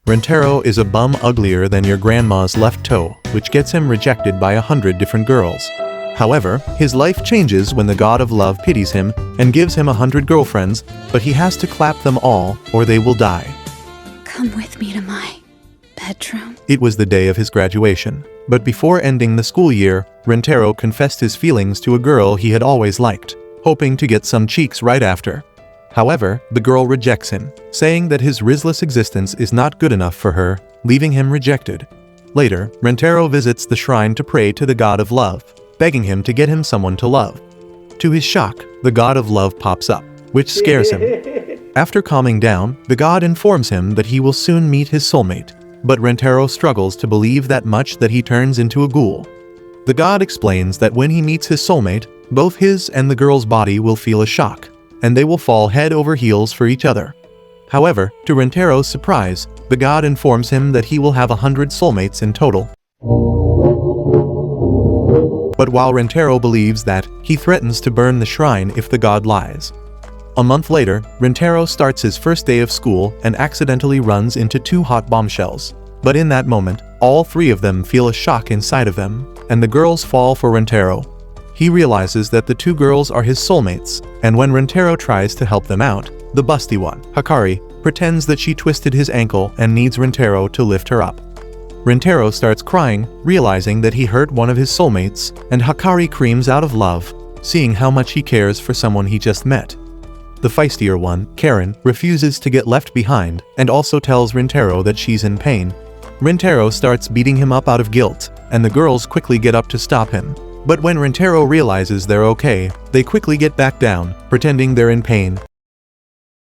Rentaro is a bum uglier than your grandma's left toe, which gets him rejected by 100 different girls. However, his life changes when the god of love pities him and gives him 100 girlfriends, but he has to clap them all or they will die. Come with me to my bedroom. It was the day of his graduation, but before ending the school year, Rentaro confessed his feelings to a girl he had always liked, hoping to get some cheeks right after. However, the girl rejects him, saying that his risless existence is not good enough for her, leaving him rejected. Later, Rentaro visits the shrine to pray to the god of love, begging him to get him someone to love. To his shock, the god of love pops up, which scares him. After calming down, the god informs him that he will soon meet his soulmate, but Rentaro struggles to believe that much that he turns into a ghoul. The god explains that when he meets his soulmate, both his and the girl's body will feel a shock, and they will fall head over heels for each other. However, to Rentaro's surprise, the god informs him that he will have 100 soulmates in total. But while Rentaro believes that, he threatens to burn the shrine if the god lies. A month later, Rentaro starts his first day of school and accidentally runs into 2 hot bombshells. But in that moment, all 3 of them feel a shock inside of them, and the girls fall for Rentaro. He realizes that the 2 girls are his soulmates, and when Rentaro tries to help them out, the busty one, Hakari, pretends that she twisted his ankle and needs Rentaro to lift her up. Rentaro starts crying, realizing that he hurt one of his soulmates, and Hakari screams out of love, seeing how much he cares for someone he just met. The feistier one, Karen, refuses to get left behind and also tells Rentaro that she's in pain. Rentaro starts beating him up out of guilt, and the girls quickly get up to stop him. But when Rentaro realizes they're okay, they quickly get back down, pretending they're in pain.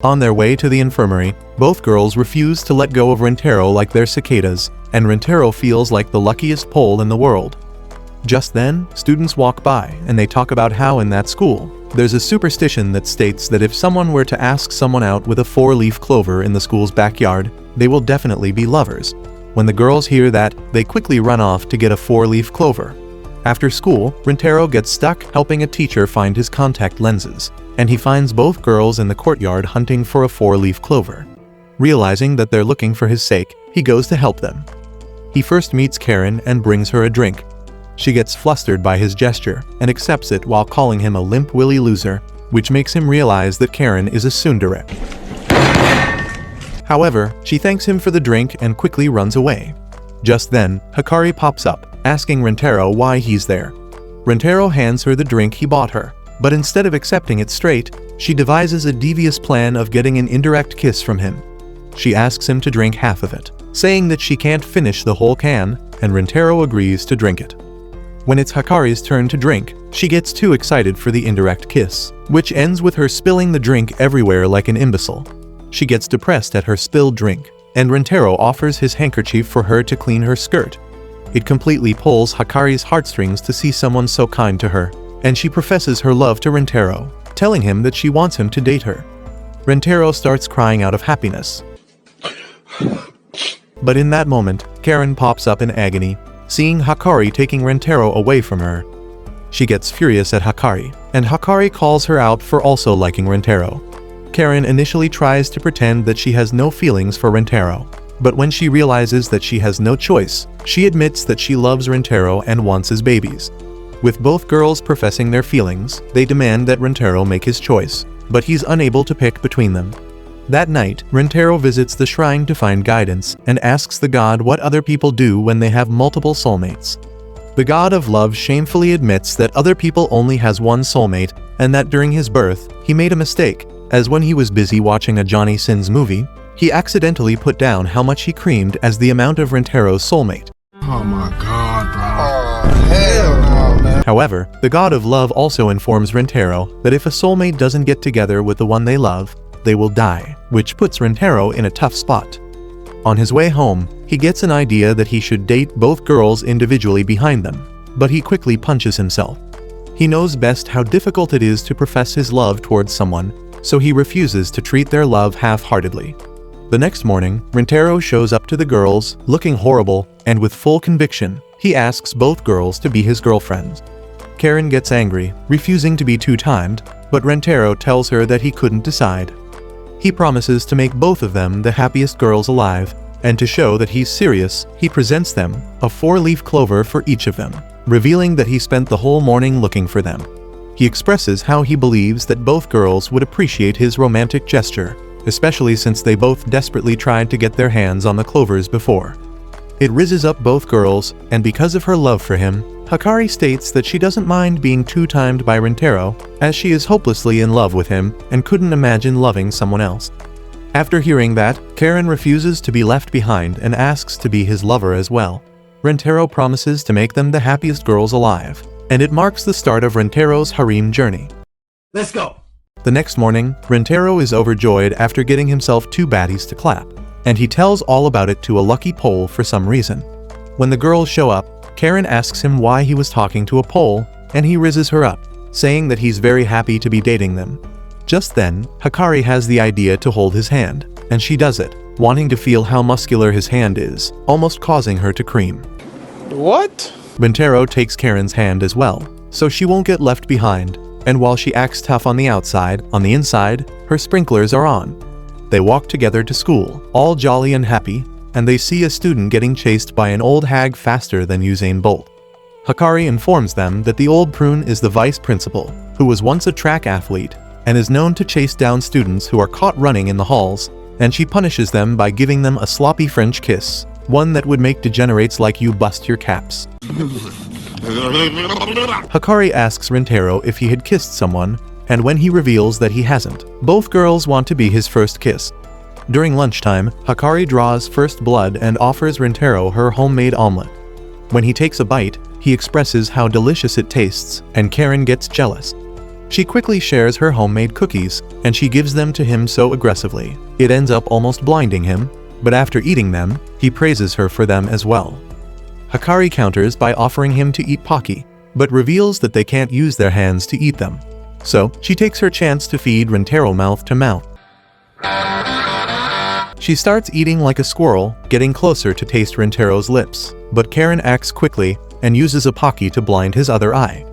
On their way to the infirmary, both girls refuse to let go of Rentaro like they're cicadas, and Rentaro feels like the luckiest pole in the world. Just then, students walk by and they talk about how in that school, there's a superstition that states that if someone were to ask someone out with a 4-leaf clover in the school's backyard, they will definitely be lovers. When the girls hear that, they quickly run off to get a 4-leaf clover. After school, Rentaro gets stuck helping a teacher find his contact lenses, and he finds both girls in the courtyard hunting for a 4-leaf clover. Realizing that they're looking for his sake, he goes to help them. He first meets Karen and brings her a drink. She gets flustered by his gesture and accepts it while calling him a limp-willy loser, which makes him realize that Karen is a tsundere. However, she thanks him for the drink and quickly runs away. Just then, Hakari pops up, asking Rentaro why he's there. Rentaro hands her the drink he bought her, but instead of accepting it straight, she devises a devious plan of getting an indirect kiss from him. She asks him to drink half of it, saying that she can't finish the whole can, and Rentaro agrees to drink it. When it's Hakari's turn to drink, she gets too excited for the indirect kiss, which ends with her spilling the drink everywhere like an imbecile. She gets depressed at her spilled drink, and Rentaro offers his handkerchief for her to clean her skirt. It completely pulls Hakari's heartstrings to see someone so kind to her, and she professes her love to Rentaro, telling him that she wants him to date her. Rentaro starts crying out of happiness. But in that moment, Karen pops up in agony, seeing Hakari taking Rentaro away from her. She gets furious at Hakari, and Hakari calls her out for also liking Rentaro. Karen initially tries to pretend that she has no feelings for Rentaro, but when she realizes that she has no choice, she admits that she loves Rentaro and wants his babies. With both girls professing their feelings, they demand that Rentaro make his choice, but he's unable to pick between them. That night, Rentaro visits the shrine to find guidance and asks the god what other people do when they have multiple soulmates. The god of love shamefully admits that other people only has one soulmate and that during his birth, he made a mistake, as when he was busy watching a Johnny Sins movie, he accidentally put down how much he creamed as the amount of Rentaro's soulmate. Oh my god, bro. Oh, hell no, man. However, the god of love also informs Rentaro that if a soulmate doesn't get together with the one they love, they will die, which puts Rentaro in a tough spot. On his way home, he gets an idea that he should date both girls individually behind them, but he quickly punches himself. He knows best how difficult it is to profess his love towards someone, so he refuses to treat their love half-heartedly. The next morning, Rentaro shows up to the girls, looking horrible, and with full conviction, he asks both girls to be his girlfriends. Karen gets angry, refusing to be two-timed, but Rentaro tells her that he couldn't decide. He promises to make both of them the happiest girls alive, and to show that he's serious, he presents them a 4-leaf clover for each of them, revealing that he spent the whole morning looking for them. He expresses how he believes that both girls would appreciate his romantic gesture, especially since they both desperately tried to get their hands on the clovers before. It rizzes up both girls, and because of her love for him, Hikari states that she doesn't mind being two-timed by Rintaro, as she is hopelessly in love with him and couldn't imagine loving someone else. After hearing that, Karen refuses to be left behind and asks to be his lover as well. Rintaro promises to make them the happiest girls alive, and it marks the start of Rintaro's harem journey. Let's go! The next morning, Rintaro is overjoyed after getting himself 2 baddies to clap, and he tells all about it to a lucky pole for some reason. When the girls show up, Karen asks him why he was talking to a pole, and he rizzes her up, saying that he's very happy to be dating them. Just then, Hikari has the idea to hold his hand, and she does it, wanting to feel how muscular his hand is, almost causing her to cream. What? Rintaro takes Karen's hand as well, so she won't get left behind, and while she acts tough on the outside, on the inside, her sprinklers are on. They walk together to school, all jolly and happy, and they see a student getting chased by an old hag faster than Usain Bolt. Hikari informs them that the old prune is the vice principal, who was once a track athlete, and is known to chase down students who are caught running in the halls, and she punishes them by giving them a sloppy French kiss, one that would make degenerates like you bust your caps. Hikari asks Rintaro if he had kissed someone, and when he reveals that he hasn't, both girls want to be his first kiss. During lunchtime, Hikari draws first blood and offers Rintaro her homemade omelet. When he takes a bite, he expresses how delicious it tastes, and Karen gets jealous. She quickly shares her homemade cookies, and she gives them to him so aggressively, it ends up almost blinding him, but after eating them, he praises her for them as well. Hikari counters by offering him to eat Pocky, but reveals that they can't use their hands to eat them. So, she takes her chance to feed Rintaro mouth to mouth. She starts eating like a squirrel, getting closer to taste Rintaro's lips, but Karen acts quickly and uses a Pocky to blind his other eye.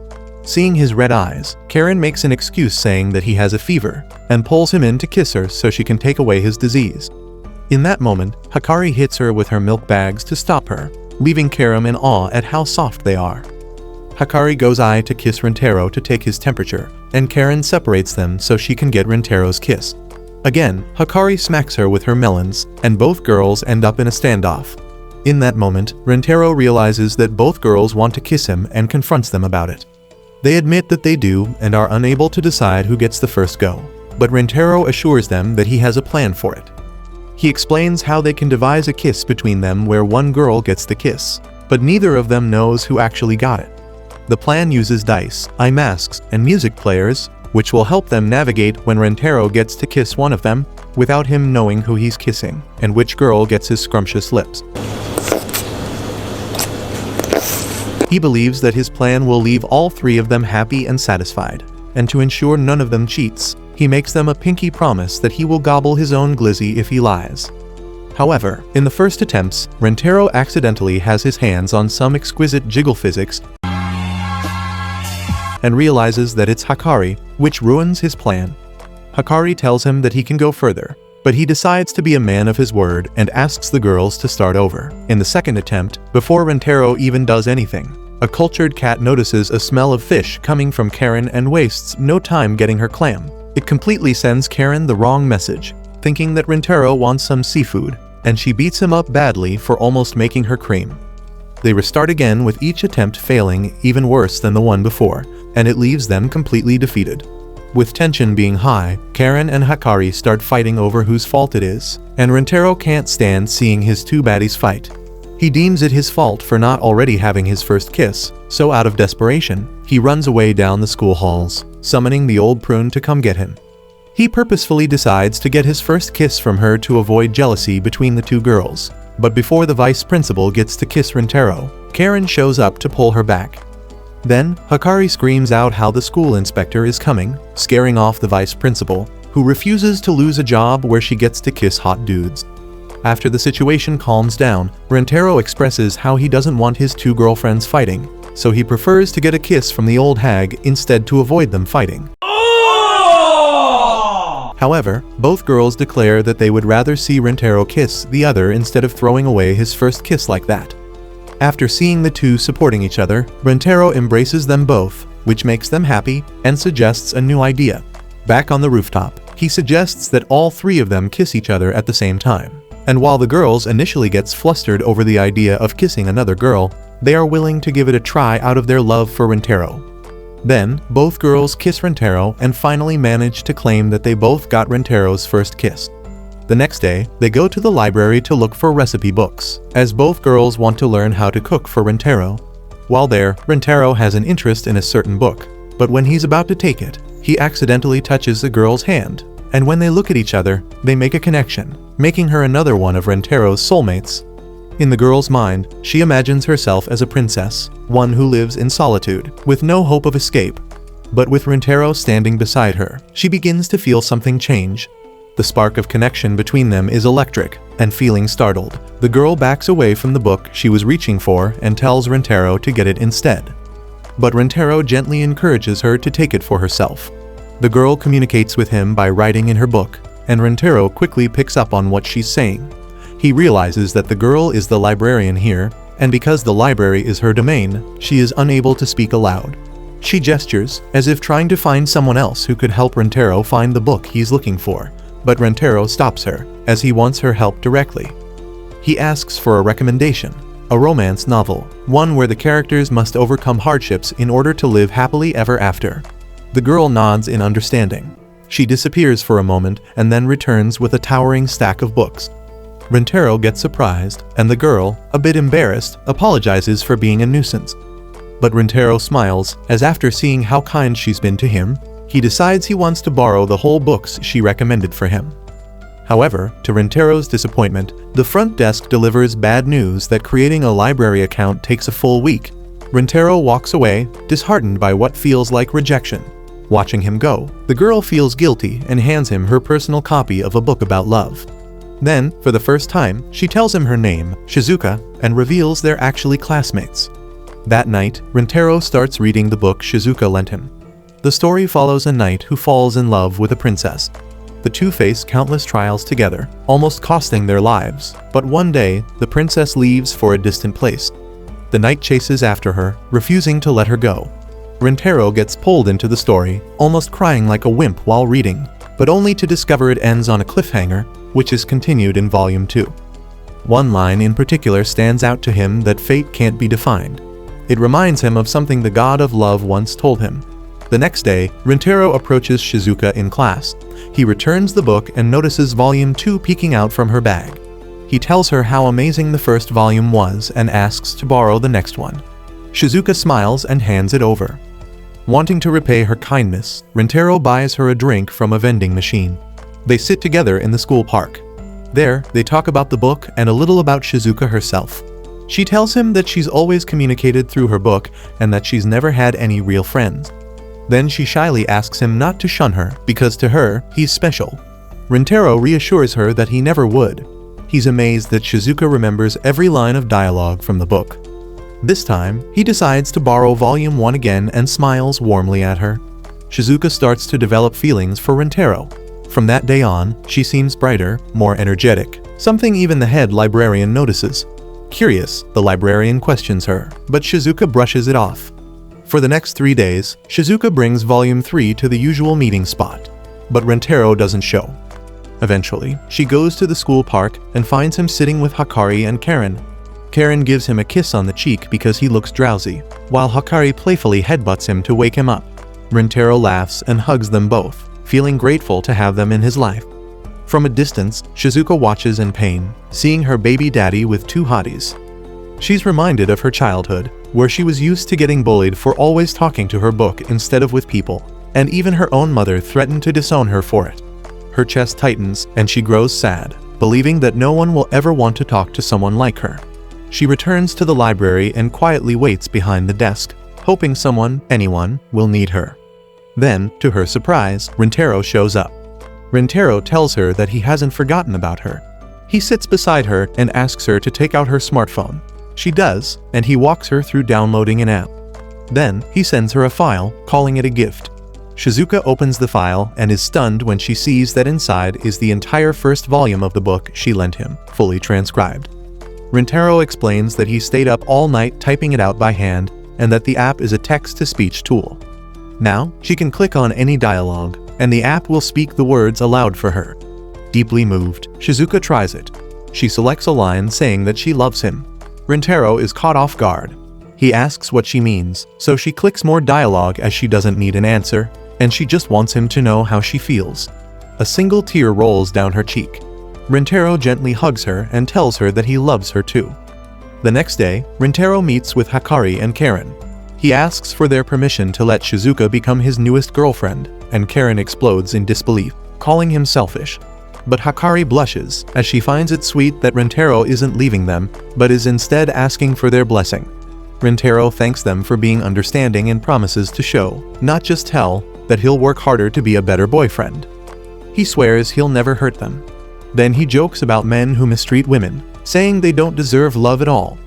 Seeing his red eyes, Karen makes an excuse saying that he has a fever, and pulls him in to kiss her so she can take away his disease. In that moment, Hikari hits her with her milk bags to stop her, leaving Karen in awe at how soft they are. Hikari goes to kiss Rintaro to take his temperature, and Karen separates them so she can get Rintaro's kiss. Again, Hikari smacks her with her melons, and both girls end up in a standoff. In that moment, Rintaro realizes that both girls want to kiss him and confronts them about it. They admit that they do and are unable to decide who gets the first go, but Rintaro assures them that he has a plan for it. He explains how they can devise a kiss between them where one girl gets the kiss, but neither of them knows who actually got it. The plan uses dice, eye masks, and music players, which will help them navigate when Rintaro gets to kiss one of them, without him knowing who he's kissing, and which girl gets his scrumptious lips. He believes that his plan will leave all 3 of them happy and satisfied, and to ensure none of them cheats, he makes them a pinky promise that he will gobble his own glizzy if he lies. However, in the first attempts, Rintaro accidentally has his hands on some exquisite jiggle physics and realizes that it's Hikari, which ruins his plan. Hikari tells him that he can go further, but he decides to be a man of his word and asks the girls to start over. In the second attempt, before Rintaro even does anything, a cultured cat notices a smell of fish coming from Karen and wastes no time getting her clam. It completely sends Karen the wrong message, thinking that Rintaro wants some seafood, and she beats him up badly for almost making her cream. They restart again with each attempt failing even worse than the one before, and it leaves them completely defeated. With tension being high, Karen and Hikari start fighting over whose fault it is, and Rintaro can't stand seeing his 2 baddies fight. He deems it his fault for not already having his first kiss, so out of desperation, he runs away down the school halls, summoning the old prune to come get him. He purposefully decides to get his first kiss from her to avoid jealousy between the 2 girls, but before the vice principal gets to kiss Rintaro, Karen shows up to pull her back. Then, Hikari screams out how the school inspector is coming, scaring off the vice principal, who refuses to lose a job where she gets to kiss hot dudes. After the situation calms down, Rintaro expresses how he doesn't want his 2 girlfriends fighting, so he prefers to get a kiss from the old hag instead to avoid them fighting. However, both girls declare that they would rather see Rintaro kiss the other instead of throwing away his first kiss like that. After seeing the two supporting each other, Rintaro embraces them both, which makes them happy, and suggests a new idea. Back on the rooftop, he suggests that all three of them kiss each other at the same time. And while the girls initially gets flustered over the idea of kissing another girl, they are willing to give it a try out of their love for Rintaro. Then, both girls kiss Rintaro and finally manage to claim that they both got Rintaro's first kiss. The next day, they go to the library to look for recipe books, as both girls want to learn how to cook for Rintaro. While there, Rintaro has an interest in a certain book, but when he's about to take it, he accidentally touches the girl's hand, and when they look at each other, they make a connection, making her another one of Rintaro's soulmates. In the girl's mind, she imagines herself as a princess, one who lives in solitude, with no hope of escape. But with Rintaro standing beside her, she begins to feel something change. The spark of connection between them is electric, and feeling startled, the girl backs away from the book she was reaching for and tells Rintaro to get it instead. But Rintaro gently encourages her to take it for herself. The girl communicates with him by writing in her book, and Rintaro quickly picks up on what she's saying. He realizes that the girl is the librarian here, and because the library is her domain, she is unable to speak aloud. She gestures, as if trying to find someone else who could help Rintaro find the book he's looking for, but Rintaro stops her, as he wants her help directly. He asks for a recommendation, a romance novel, one where the characters must overcome hardships in order to live happily ever after. The girl nods in understanding. She disappears for a moment and then returns with a towering stack of books. Rintaro gets surprised, and the girl, a bit embarrassed, apologizes for being a nuisance. But Rintaro smiles, as after seeing how kind she's been to him, he decides he wants to borrow the whole books she recommended for him. However, to Rintaro's disappointment, the front desk delivers bad news that creating a library account takes a full week. Rintaro walks away, disheartened by what feels like rejection. Watching him go, the girl feels guilty and hands him her personal copy of a book about love. Then, for the first time, she tells him her name, Shizuka, and reveals they're actually classmates. That night, Rintaro starts reading the book Shizuka lent him. The story follows a knight who falls in love with a princess. The two face countless trials together, almost costing their lives, but one day, the princess leaves for a distant place. The knight chases after her, refusing to let her go. Rintaro gets pulled into the story, almost crying like a wimp while reading, but only to discover it ends on a cliffhanger, which is continued in Volume 2. One line in particular stands out to him that fate can't be defined. It reminds him of something the god of love once told him. The next day, Rintaro approaches Shizuka in class. He returns the book and notices Volume 2 peeking out from her bag. He tells her how amazing the first volume was and asks to borrow the next one. Shizuka smiles and hands it over. Wanting to repay her kindness, Rintaro buys her a drink from a vending machine. They sit together in the school park. There, they talk about the book and a little about Shizuka herself. She tells him that she's always communicated through her book and that she's never had any real friends. Then she shyly asks him not to shun her, because to her, he's special. Rintaro reassures her that he never would. He's amazed that Shizuka remembers every line of dialogue from the book. This time, he decides to borrow Volume 1 again and smiles warmly at her. Shizuka starts to develop feelings for Rintaro. From that day on, she seems brighter, more energetic, something even the head librarian notices. Curious, the librarian questions her, but Shizuka brushes it off. For the next 3 days, Shizuka brings Volume 3 to the usual meeting spot, but Rintaro doesn't show. Eventually, she goes to the school park and finds him sitting with Hakari and Karen. Karen gives him a kiss on the cheek because he looks drowsy, while Hakari playfully headbutts him to wake him up. Rintaro laughs and hugs them both, feeling grateful to have them in his life. From a distance, Shizuka watches in pain, seeing her baby daddy with two hotties. She's reminded of her childhood, where she was used to getting bullied for always talking to her book instead of with people, and even her own mother threatened to disown her for it. Her chest tightens, and she grows sad, believing that no one will ever want to talk to someone like her. She returns to the library and quietly waits behind the desk, hoping someone, anyone, will need her. Then, to her surprise, Rintaro shows up. Rintaro tells her that he hasn't forgotten about her. He sits beside her and asks her to take out her smartphone. She does, and he walks her through downloading an app. Then, he sends her a file, calling it a gift. Shizuka opens the file and is stunned when she sees that inside is the entire first volume of the book she lent him, fully transcribed. Rintaro explains that he stayed up all night typing it out by hand and that the app is a text-to-speech tool. Now, she can click on any dialogue, and the app will speak the words aloud for her. Deeply moved, Shizuka tries it. She selects a line saying that she loves him. Rintaro is caught off guard. He asks what she means, so she clicks more dialogue as she doesn't need an answer, and she just wants him to know how she feels. A single tear rolls down her cheek. Rintaro gently hugs her and tells her that he loves her too. The next day, Rintaro meets with Hikari and Karen. He asks for their permission to let Shizuka become his newest girlfriend, and Karen explodes in disbelief, calling him selfish. But Hikari blushes, as she finds it sweet that Rintaro isn't leaving them, but is instead asking for their blessing. Rintaro thanks them for being understanding and promises to show, not just tell, that he'll work harder to be a better boyfriend. He swears he'll never hurt them. Then he jokes about men who mistreat women, saying they don't deserve love at all.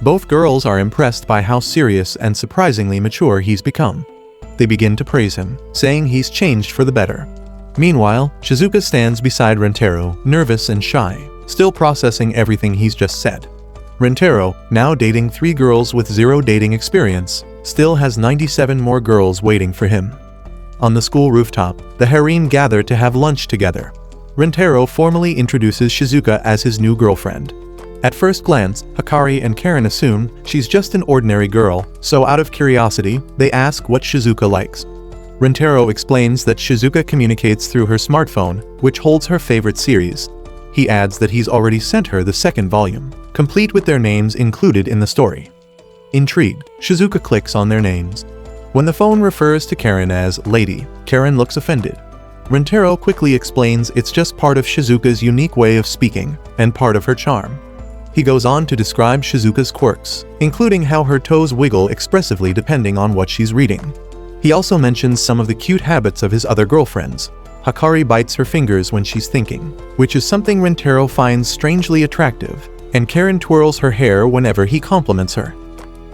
Both girls are impressed by how serious and surprisingly mature he's become. They begin to praise him, saying he's changed for the better. Meanwhile, Shizuka stands beside Rintaro, nervous and shy, still processing everything he's just said. Rintaro, now dating 3 girls with 0 dating experience, still has 97 more girls waiting for him. On the school rooftop, the harem gather to have lunch together. Rintaro formally introduces Shizuka as his new girlfriend. At first glance, Hikari and Karen assume she's just an ordinary girl, so out of curiosity, they ask what Shizuka likes. Rintaro explains that Shizuka communicates through her smartphone, which holds her favorite series. He adds that he's already sent her the 2nd volume, complete with their names included in the story. Intrigued, Shizuka clicks on their names. When the phone refers to Karen as Lady, Karen looks offended. Rintaro quickly explains it's just part of Shizuka's unique way of speaking, and part of her charm. He goes on to describe Shizuka's quirks, including how her toes wiggle expressively depending on what she's reading. He also mentions some of the cute habits of his other girlfriends. Hikari bites her fingers when she's thinking, which is something Rintaro finds strangely attractive, and Karen twirls her hair whenever he compliments her.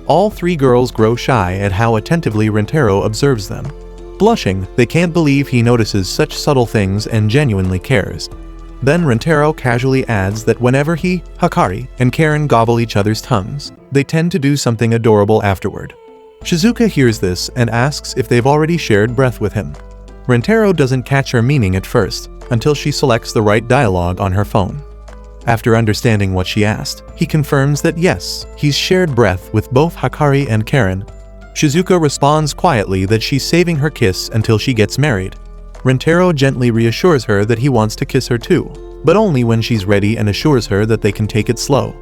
All 3 girls grow shy at how attentively Rintaro observes them. Blushing, they can't believe he notices such subtle things and genuinely cares. Then Rintaro casually adds that whenever he, Hikari, and Karen gobble each other's tongues, they tend to do something adorable afterward. Shizuka hears this and asks if they've already shared breath with him. Rintaro doesn't catch her meaning at first, until she selects the right dialogue on her phone. After understanding what she asked, he confirms that yes, he's shared breath with both Hikari and Karen. Shizuka responds quietly that she's saving her kiss until she gets married. Rintaro gently reassures her that he wants to kiss her too, but only when she's ready, and assures her that they can take it slow.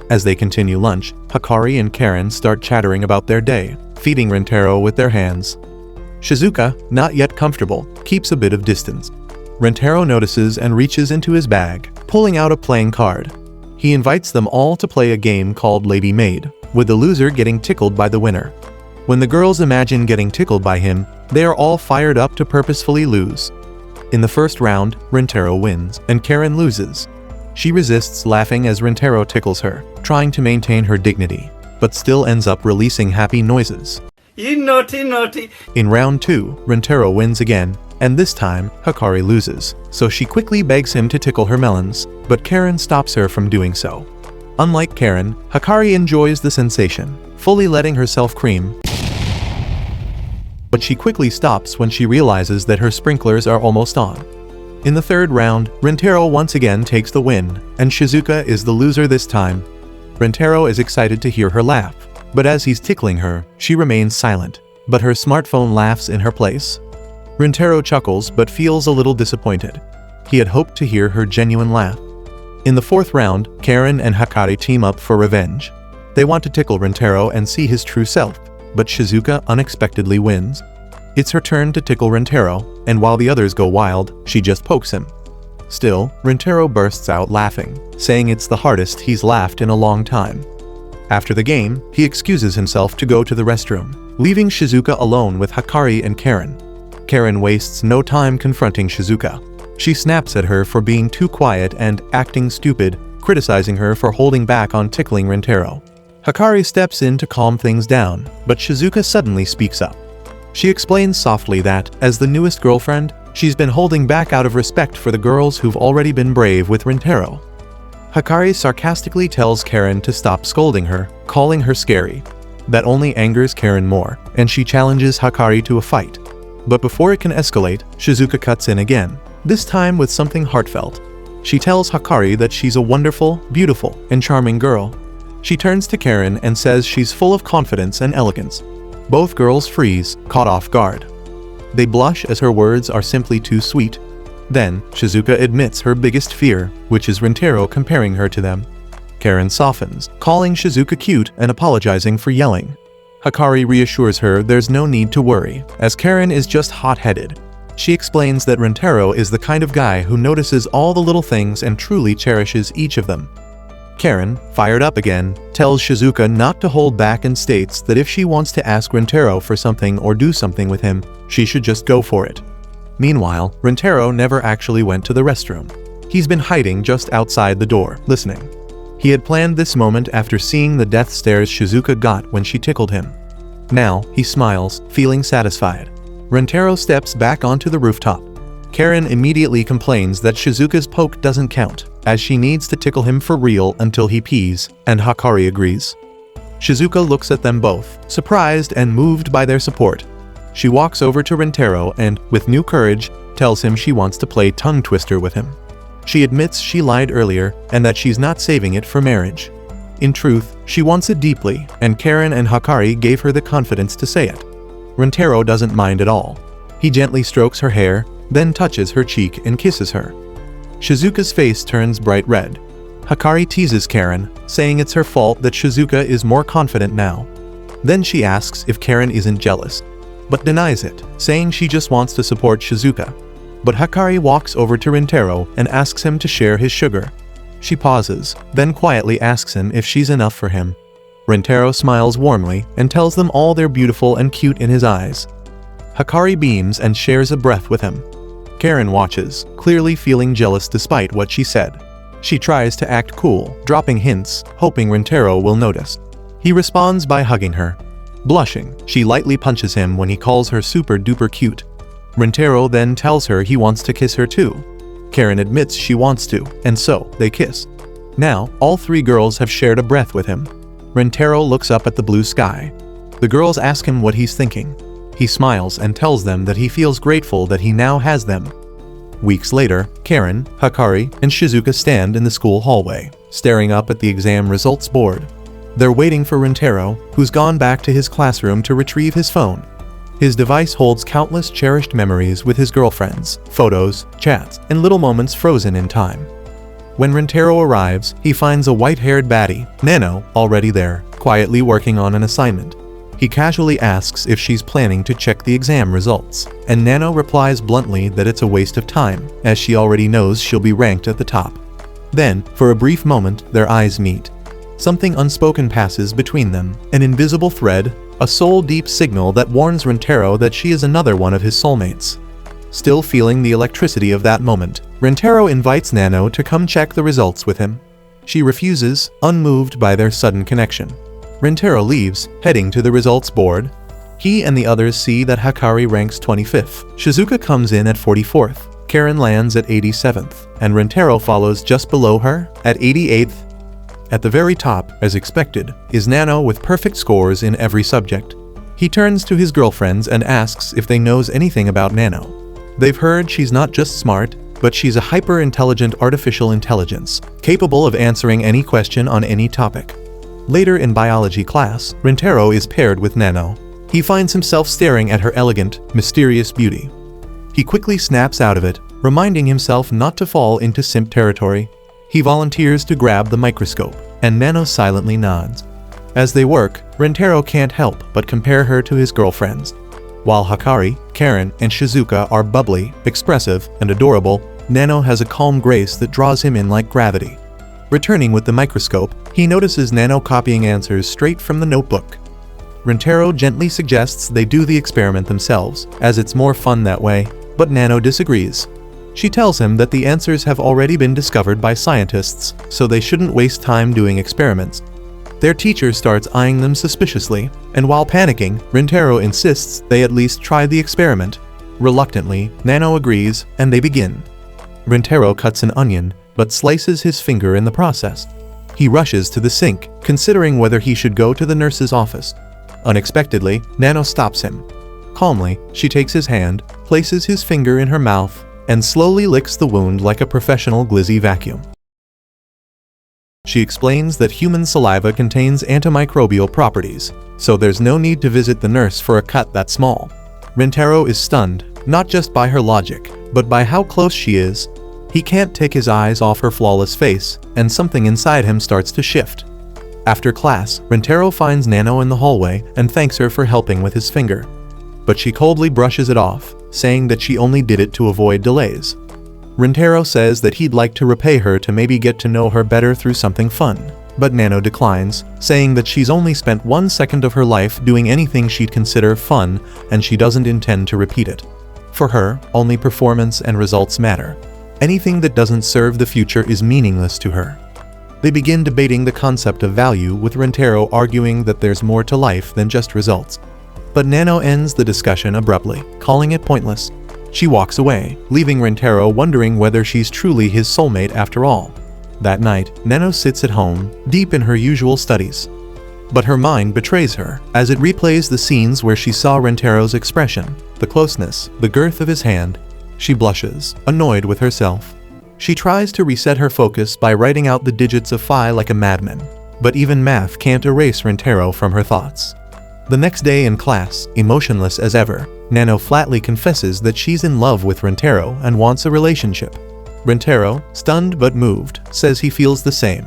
As they continue lunch, Hikari and Karen start chattering about their day, feeding Rintaro with their hands. Shizuka, not yet comfortable, keeps a bit of distance. Rintaro notices and reaches into his bag, pulling out a playing card. He invites them all to play a game called Lady Maid, with the loser getting tickled by the winner. When the girls imagine getting tickled by him, they are all fired up to purposefully lose. In the first round, Rintaro wins, and Karen loses. She resists laughing as Rintaro tickles her, trying to maintain her dignity, but still ends up releasing happy noises. You naughty, naughty. In round 2, Rintaro wins again, and this time, Hikari loses, so she quickly begs him to tickle her melons, but Karen stops her from doing so. Unlike Karen, Hikari enjoys the sensation, fully letting herself cream. But she quickly stops when she realizes that her sprinklers are almost on. In the 3rd round, Rintaro once again takes the win, and Shizuka is the loser this time. Rintaro is excited to hear her laugh, but as he's tickling her, she remains silent, but her smartphone laughs in her place. Rintaro chuckles but feels a little disappointed. He had hoped to hear her genuine laugh. In the 4th round, Karen and Hikari team up for revenge. They want to tickle Rintaro and see his true self, but Shizuka unexpectedly wins. It's her turn to tickle Rintaro, and while the others go wild, she just pokes him. Still, Rintaro bursts out laughing, saying it's the hardest he's laughed in a long time. After the game, he excuses himself to go to the restroom, leaving Shizuka alone with Hikari and Karen. Karen wastes no time confronting Shizuka. She snaps at her for being too quiet and acting stupid, criticizing her for holding back on tickling Rintaro. Hikari steps in to calm things down, but Shizuka suddenly speaks up. She explains softly that, as the newest girlfriend, she's been holding back out of respect for the girls who've already been brave with Rintaro. Hakari sarcastically tells Karen to stop scolding her, calling her scary. That only angers Karen more, and she challenges Hakari to a fight. But before it can escalate, Shizuka cuts in again, this time with something heartfelt. She tells Hakari that she's a wonderful, beautiful, and charming girl. She turns to Karen and says she's full of confidence and elegance. Both girls freeze, caught off guard. They blush as her words are simply too sweet. Then, Shizuka admits her biggest fear, which is Rintaro comparing her to them. Karen softens, calling Shizuka cute and apologizing for yelling. Hakari reassures her there's no need to worry, as Karen is just hot-headed. She explains that Rintaro is the kind of guy who notices all the little things and truly cherishes each of them. Karen, fired up again, tells Shizuka not to hold back and states that if she wants to ask Rintaro for something or do something with him, she should just go for it. Meanwhile, Rintaro never actually went to the restroom. He's been hiding just outside the door, listening. He had planned this moment after seeing the death stares Shizuka got when she tickled him. Now, he smiles, feeling satisfied. Rintaro steps back onto the rooftop. Karen immediately complains that Shizuka's poke doesn't count, as she needs to tickle him for real until he pees, and Hakari agrees. Shizuka looks at them both, surprised and moved by their support. She walks over to Rintaro and, with new courage, tells him she wants to play tongue twister with him. She admits she lied earlier and that she's not saving it for marriage. In truth, she wants it deeply, and Karen and Hakari gave her the confidence to say it. Rintaro doesn't mind at all. He gently strokes her hair, then touches her cheek and kisses her. Shizuka's face turns bright red. Hakari teases Karen, saying it's her fault that Shizuka is more confident now. Then she asks if Karen isn't jealous, but denies it, saying she just wants to support Shizuka. But Hakari walks over to Rintaro and asks him to share his sugar. She pauses, then quietly asks him if she's enough for him. Rintaro smiles warmly and tells them all they're beautiful and cute in his eyes. Hakari beams and shares a breath with him. Karen watches, clearly feeling jealous despite what she said. She tries to act cool, dropping hints, hoping Rintaro will notice. He responds by hugging her. Blushing, she lightly punches him when he calls her super duper cute. Rintaro then tells her he wants to kiss her too. Karen admits she wants to, and so, they kiss. Now, all three girls have shared a breath with him. Rintaro looks up at the blue sky. The girls ask him what he's thinking. He smiles and tells them that he feels grateful that he now has them. Weeks later, Karen, Hakari, and Shizuka stand in the school hallway, staring up at the exam results board. They're waiting for Rintaro, who's gone back to his classroom to retrieve his phone. His device holds countless cherished memories with his girlfriends, photos, chats, and little moments frozen in time. When Rintaro arrives, he finds a white-haired baddie, Nano, already there, quietly working on an assignment. He casually asks if she's planning to check the exam results, and Nano replies bluntly that it's a waste of time, as she already knows she'll be ranked at the top. Then, for a brief moment, their eyes meet. Something unspoken passes between them, an invisible thread, a soul-deep signal that warns Rintaro that she is another one of his soulmates. Still feeling the electricity of that moment, Rintaro invites Nano to come check the results with him. She refuses, unmoved by their sudden connection. Rintaro leaves, heading to the results board. He and the others see that Hakari ranks 25th, Shizuka comes in at 44th, Karen lands at 87th, and Rintaro follows just below her, at 88th. At the very top, as expected, is Nano with perfect scores in every subject. He turns to his girlfriends and asks if they knows anything about Nano. They've heard she's not just smart, but she's a hyper-intelligent artificial intelligence, capable of answering any question on any topic. Later in biology class, Rintaro is paired with Nano. He finds himself staring at her elegant, mysterious beauty. He quickly snaps out of it, reminding himself not to fall into simp territory. He volunteers to grab the microscope, and Nano silently nods. As they work, Rintaro can't help but compare her to his girlfriends. While Hakari, Karen, and Shizuka are bubbly, expressive, and adorable, Nano has a calm grace that draws him in like gravity. Returning with the microscope, he notices Nano copying answers straight from the notebook. Rintaro gently suggests they do the experiment themselves, as it's more fun that way, but Nano disagrees. She tells him that the answers have already been discovered by scientists, so they shouldn't waste time doing experiments. Their teacher starts eyeing them suspiciously, and while panicking, Rintaro insists they at least try the experiment. Reluctantly, Nano agrees, and they begin. Rintaro cuts an onion, but slices his finger in the process. He rushes to the sink, considering whether he should go to the nurse's office. Unexpectedly, Nano stops him. Calmly, she takes his hand, places his finger in her mouth, and slowly licks the wound like a professional glizzy vacuum. She explains that human saliva contains antimicrobial properties, so there's no need to visit the nurse for a cut that small. Rintaro is stunned, not just by her logic, but by how close she is. He can't take his eyes off her flawless face, and something inside him starts to shift. After class, Rintaro finds Nano in the hallway and thanks her for helping with his finger. But she coldly brushes it off, saying that she only did it to avoid delays. Rintaro says that he'd like to repay her to maybe get to know her better through something fun, but Nano declines, saying that she's only spent 1 second of her life doing anything she'd consider fun, and she doesn't intend to repeat it. For her, only performance and results matter. Anything that doesn't serve the future is meaningless to her. They begin debating the concept of value, with Rintaro arguing that there's more to life than just results. But Nano ends the discussion abruptly, calling it pointless. She walks away, leaving Rintaro wondering whether she's truly his soulmate after all. That night, Nano sits at home, deep in her usual studies. But her mind betrays her, as it replays the scenes where she saw Rintaro's expression, the closeness, the girth of his hand. She blushes, annoyed with herself. She tries to reset her focus by writing out the digits of phi like a madman, but even math can't erase Rintaro from her thoughts. The next day in class, emotionless as ever, Nano flatly confesses that she's in love with Rintaro and wants a relationship. Rintaro, stunned but moved, says he feels the same.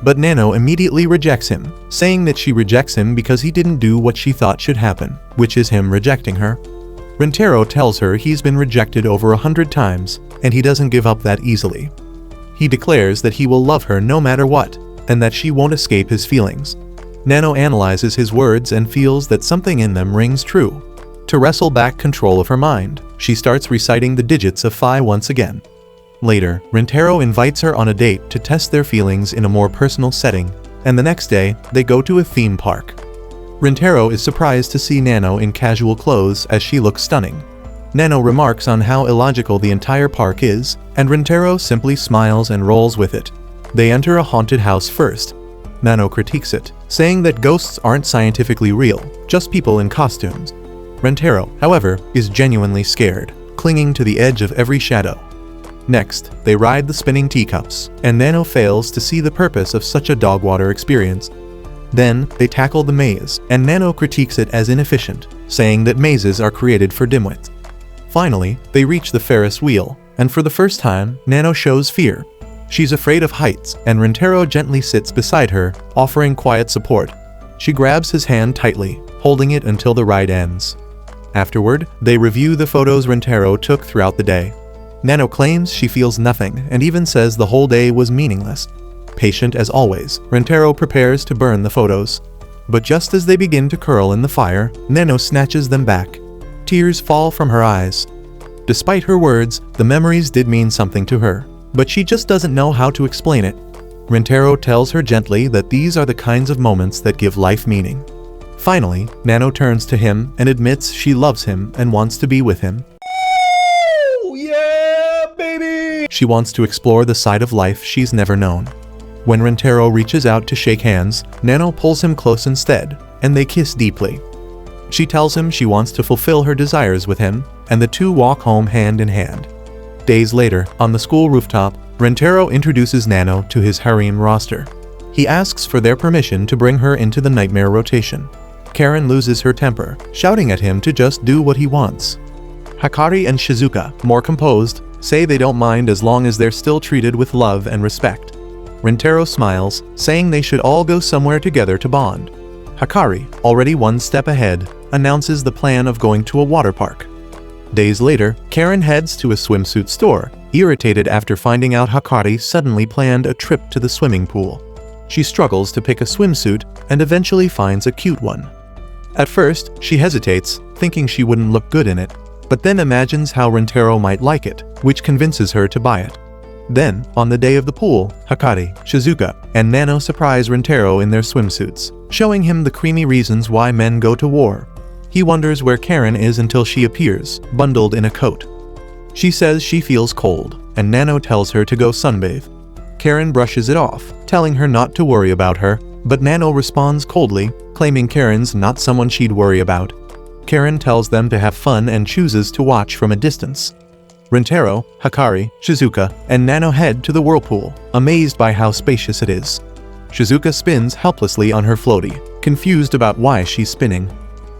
But Nano immediately rejects him, saying that she rejects him because he didn't do what she thought should happen, which is him rejecting her. Rintaro tells her he's been rejected over 100 times, and he doesn't give up that easily. He declares that he will love her no matter what, and that she won't escape his feelings. Nano analyzes his words and feels that something in them rings true. To wrestle back control of her mind, she starts reciting the digits of phi once again. Later, Rintaro invites her on a date to test their feelings in a more personal setting, and the next day, they go to a theme park. Rintaro is surprised to see Nano in casual clothes as she looks stunning. Nano remarks on how illogical the entire park is, and Rintaro simply smiles and rolls with it. They enter a haunted house first. Nano critiques it, saying that ghosts aren't scientifically real, just people in costumes. Rintaro, however, is genuinely scared, clinging to the edge of every shadow. Next, they ride the spinning teacups, and Nano fails to see the purpose of such a dogwater experience. Then, they tackle the maze, and Nano critiques it as inefficient, saying that mazes are created for dimwits. Finally, they reach the Ferris wheel, and for the first time, Nano shows fear. She's afraid of heights, and Rintaro gently sits beside her, offering quiet support. She grabs his hand tightly, holding it until the ride ends. Afterward, they review the photos Rintaro took throughout the day. Nano claims she feels nothing, and even says the whole day was meaningless. Patient as always, Rintaro prepares to burn the photos. But just as they begin to curl in the fire, Nano snatches them back. Tears fall from her eyes. Despite her words, the memories did mean something to her, but she just doesn't know how to explain it. Rintaro tells her gently that these are the kinds of moments that give life meaning. Finally, Nano turns to him and admits she loves him and wants to be with him. Oh, yeah, baby! She wants to explore the side of life she's never known. When Rintaro reaches out to shake hands, Nano pulls him close instead, and they kiss deeply. She tells him she wants to fulfill her desires with him, and the two walk home hand in hand. Days later, on the school rooftop, Rintaro introduces Nano to his harem roster. He asks for their permission to bring her into the nightmare rotation. Karen loses her temper, shouting at him to just do what he wants. Hakari and Shizuka, more composed, say they don't mind as long as they're still treated with love and respect. Rintaro smiles, saying they should all go somewhere together to bond. Hakari, already one step ahead, announces the plan of going to a water park. Days later, Karen heads to a swimsuit store, irritated after finding out Hakari suddenly planned a trip to the swimming pool. She struggles to pick a swimsuit and eventually finds a cute one. At first, she hesitates, thinking she wouldn't look good in it, but then imagines how Rintaro might like it, which convinces her to buy it. Then, on the day of the pool, Hikari, Shizuka, and Nano surprise Rintaro in their swimsuits, showing him the creamy reasons why men go to war. He wonders where Karen is until she appears, bundled in a coat. She says she feels cold, and Nano tells her to go sunbathe. Karen brushes it off, telling her not to worry about her, but Nano responds coldly, claiming Karen's not someone she'd worry about. Karen tells them to have fun and chooses to watch from a distance. Rintaro, Hikari, Shizuka, and Nano head to the whirlpool, amazed by how spacious it is. Shizuka spins helplessly on her floaty, confused about why she's spinning.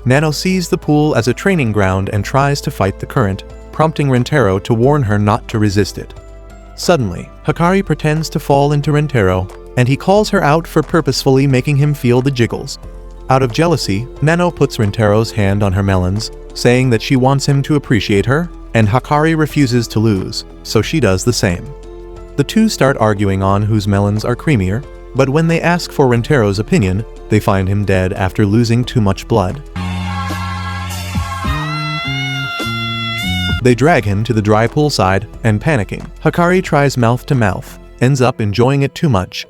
Nano sees the pool as a training ground and tries to fight the current, prompting Rintaro to warn her not to resist it. Suddenly, Hikari pretends to fall into Rintaro, and he calls her out for purposefully making him feel the jiggles. Out of jealousy, Nano puts Rintaro's hand on her melons, saying that she wants him to appreciate her, and Hikari refuses to lose, so she does the same. The two start arguing on whose melons are creamier, but when they ask for Rintaro's opinion, they find him dead after losing too much blood. They drag him to the dry poolside, and panicking, Hikari tries mouth-to-mouth, ends up enjoying it too much.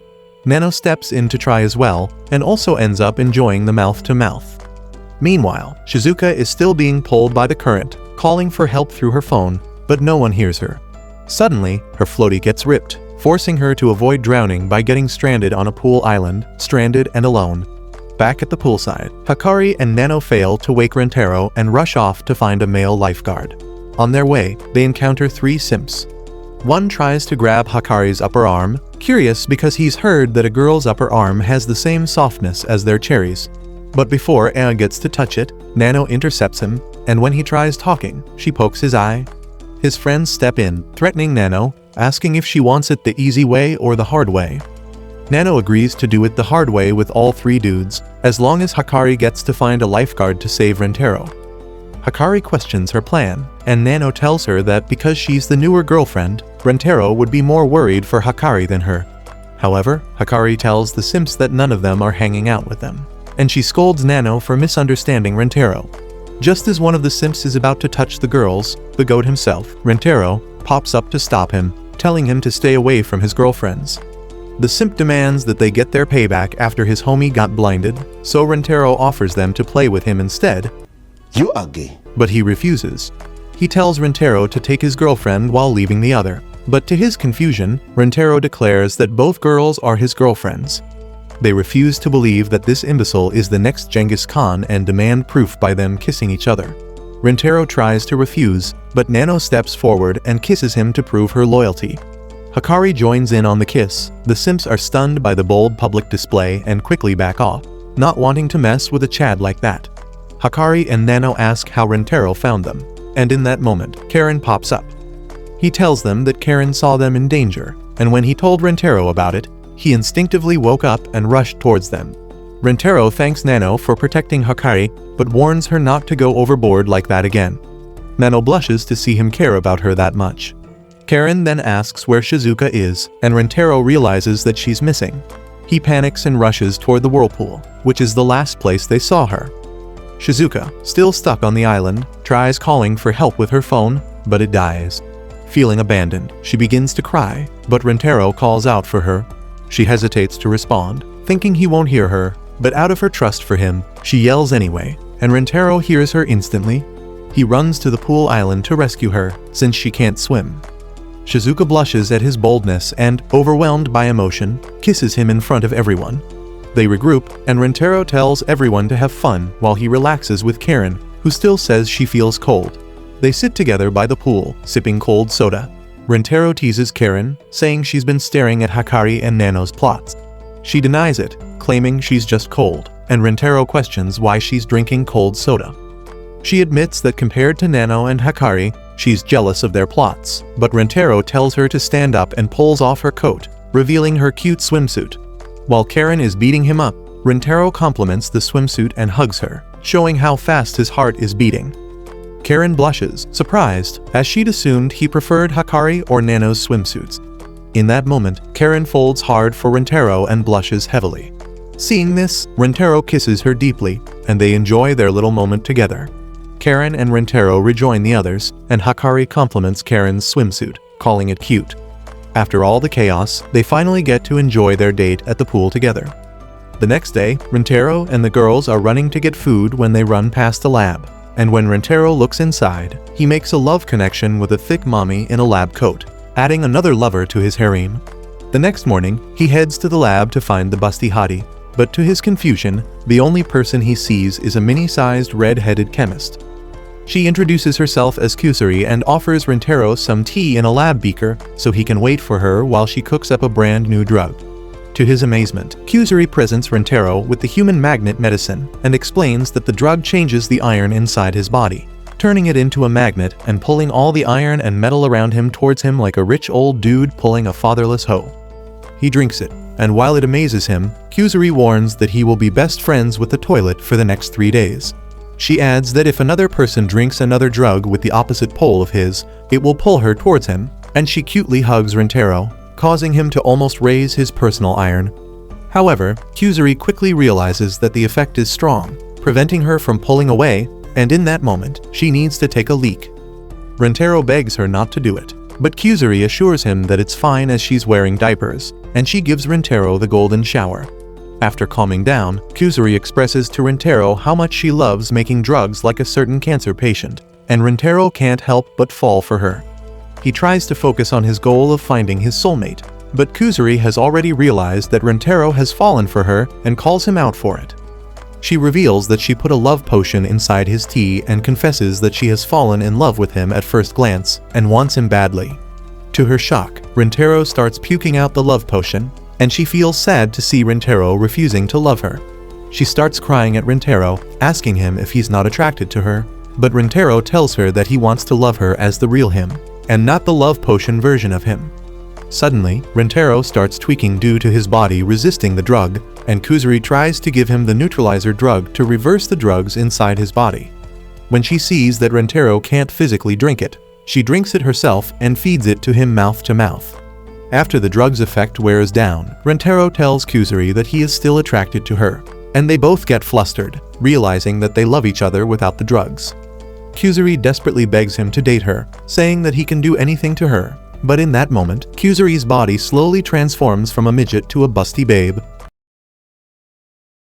Nano steps in to try as well, and also ends up enjoying the mouth-to-mouth. Meanwhile, Shizuka is still being pulled by the current, calling for help through her phone, but no one hears her. Suddenly, her floaty gets ripped, forcing her to avoid drowning by getting stranded on a pool island, stranded and alone. Back at the poolside, Hikari and Nano fail to wake Rintaro and rush off to find a male lifeguard. On their way, they encounter 3 simps. One tries to grab Hikari's upper arm, curious because he's heard that a girl's upper arm has the same softness as their cherries. But before Anna gets to touch it, Nano intercepts him, and when he tries talking, she pokes his eye. His friends step in, threatening Nano, asking if she wants it the easy way or the hard way. Nano agrees to do it the hard way with all 3 dudes, as long as Hikari gets to find a lifeguard to save Rintaro. Hikari questions her plan, and Nano tells her that because she's the newer girlfriend, Rintaro would be more worried for Hikari than her. However, Hikari tells the simps that none of them are hanging out with them, and she scolds Nano for misunderstanding Rintaro. Just as one of the simps is about to touch the girls, the goat himself, Rintaro, pops up to stop him, telling him to stay away from his girlfriends. The simp demands that they get their payback after his homie got blinded, so Rintaro offers them to play with him instead. You are gay. But he refuses. He tells Rintaro to take his girlfriend while leaving the other, but to his confusion, Rintaro declares that both girls are his girlfriends. They refuse to believe that this imbecile is the next Genghis Khan and demand proof by them kissing each other. Rintaro tries to refuse, but Nano steps forward and kisses him to prove her loyalty. Hikari joins in on the kiss. The simps are stunned by the bold public display and quickly back off, not wanting to mess with a Chad like that. Hikari and Nano ask how Rintaro found them, and in that moment, Karen pops up. He tells them that Karen saw them in danger, and when he told Rintaro about it, he instinctively woke up and rushed towards them. Rintaro thanks Nano for protecting Hikari, but warns her not to go overboard like that again. Nano blushes to see him care about her that much. Karen then asks where Shizuka is, and Rintaro realizes that she's missing. He panics and rushes toward the whirlpool, which is the last place they saw her. Shizuka, still stuck on the island, tries calling for help with her phone, but it dies. Feeling abandoned, she begins to cry, but Rintaro calls out for her. She hesitates to respond, thinking he won't hear her, but out of her trust for him, she yells anyway, and Rintaro hears her instantly. He runs to the pool island to rescue her, since she can't swim. Shizuka blushes at his boldness and, overwhelmed by emotion, kisses him in front of everyone. They regroup, and Rintaro tells everyone to have fun while he relaxes with Karen, who still says she feels cold. They sit together by the pool, sipping cold soda. Rintaro teases Karen, saying she's been staring at Hikari and Nano's plots. She denies it, claiming she's just cold, and Rintaro questions why she's drinking cold soda. She admits that compared to Nano and Hikari, she's jealous of their plots, but Rintaro tells her to stand up and pulls off her coat, revealing her cute swimsuit. While Karen is beating him up, Rintaro compliments the swimsuit and hugs her, showing how fast his heart is beating. Karen blushes, surprised, as she'd assumed he preferred Hikari or Nano's swimsuits. In that moment, Karen folds hard for Rintaro and blushes heavily. Seeing this, Rintaro kisses her deeply, and they enjoy their little moment together. Karen and Rintaro rejoin the others, and Hikari compliments Karen's swimsuit, calling it cute. After all the chaos, they finally get to enjoy their date at the pool together. The next day, Rintaro and the girls are running to get food when they run past the lab. And when Rintaro looks inside, he makes a love connection with a thick mommy in a lab coat, adding another lover to his harem. The next morning, he heads to the lab to find the busty hottie, but to his confusion, the only person he sees is a mini-sized red-headed chemist. She introduces herself as Kusuri and offers Rintaro some tea in a lab beaker so he can wait for her while she cooks up a brand new drug. To his amazement, Kusuri presents Rintaro with the human magnet medicine and explains that the drug changes the iron inside his body, turning it into a magnet and pulling all the iron and metal around him towards him like a rich old dude pulling a fatherless hoe. He drinks it, and while it amazes him, Kusuri warns that he will be best friends with the toilet for the next 3 days. She adds that if another person drinks another drug with the opposite pole of his, it will pull her towards him, and she cutely hugs Rintaro, causing him to almost raise his personal iron. However, Kusuri quickly realizes that the effect is strong, preventing her from pulling away, and in that moment, she needs to take a leak. Rintaro begs her not to do it, but Kusuri assures him that it's fine as she's wearing diapers, and she gives Rintaro the golden shower. After calming down, Kusuri expresses to Rintaro how much she loves making drugs like a certain cancer patient, and Rintaro can't help but fall for her. He tries to focus on his goal of finding his soulmate, but Kusuri has already realized that Rintaro has fallen for her and calls him out for it. She reveals that she put a love potion inside his tea and confesses that she has fallen in love with him at first glance and wants him badly. To her shock, Rintaro starts puking out the love potion, and she feels sad to see Rintaro refusing to love her. She starts crying at Rintaro, asking him if he's not attracted to her, but Rintaro tells her that he wants to love her as the real him, and not the love potion version of him. Suddenly, Rintaro starts tweaking due to his body resisting the drug, and Kusuri tries to give him the neutralizer drug to reverse the drugs inside his body. When she sees that Rintaro can't physically drink it, she drinks it herself and feeds it to him mouth to mouth. After the drug's effect wears down, Rintaro tells Kusuri that he is still attracted to her, and they both get flustered, realizing that they love each other without the drugs. Kusuri desperately begs him to date her, saying that he can do anything to her, but in that moment, Kusuri's body slowly transforms from a midget to a busty babe.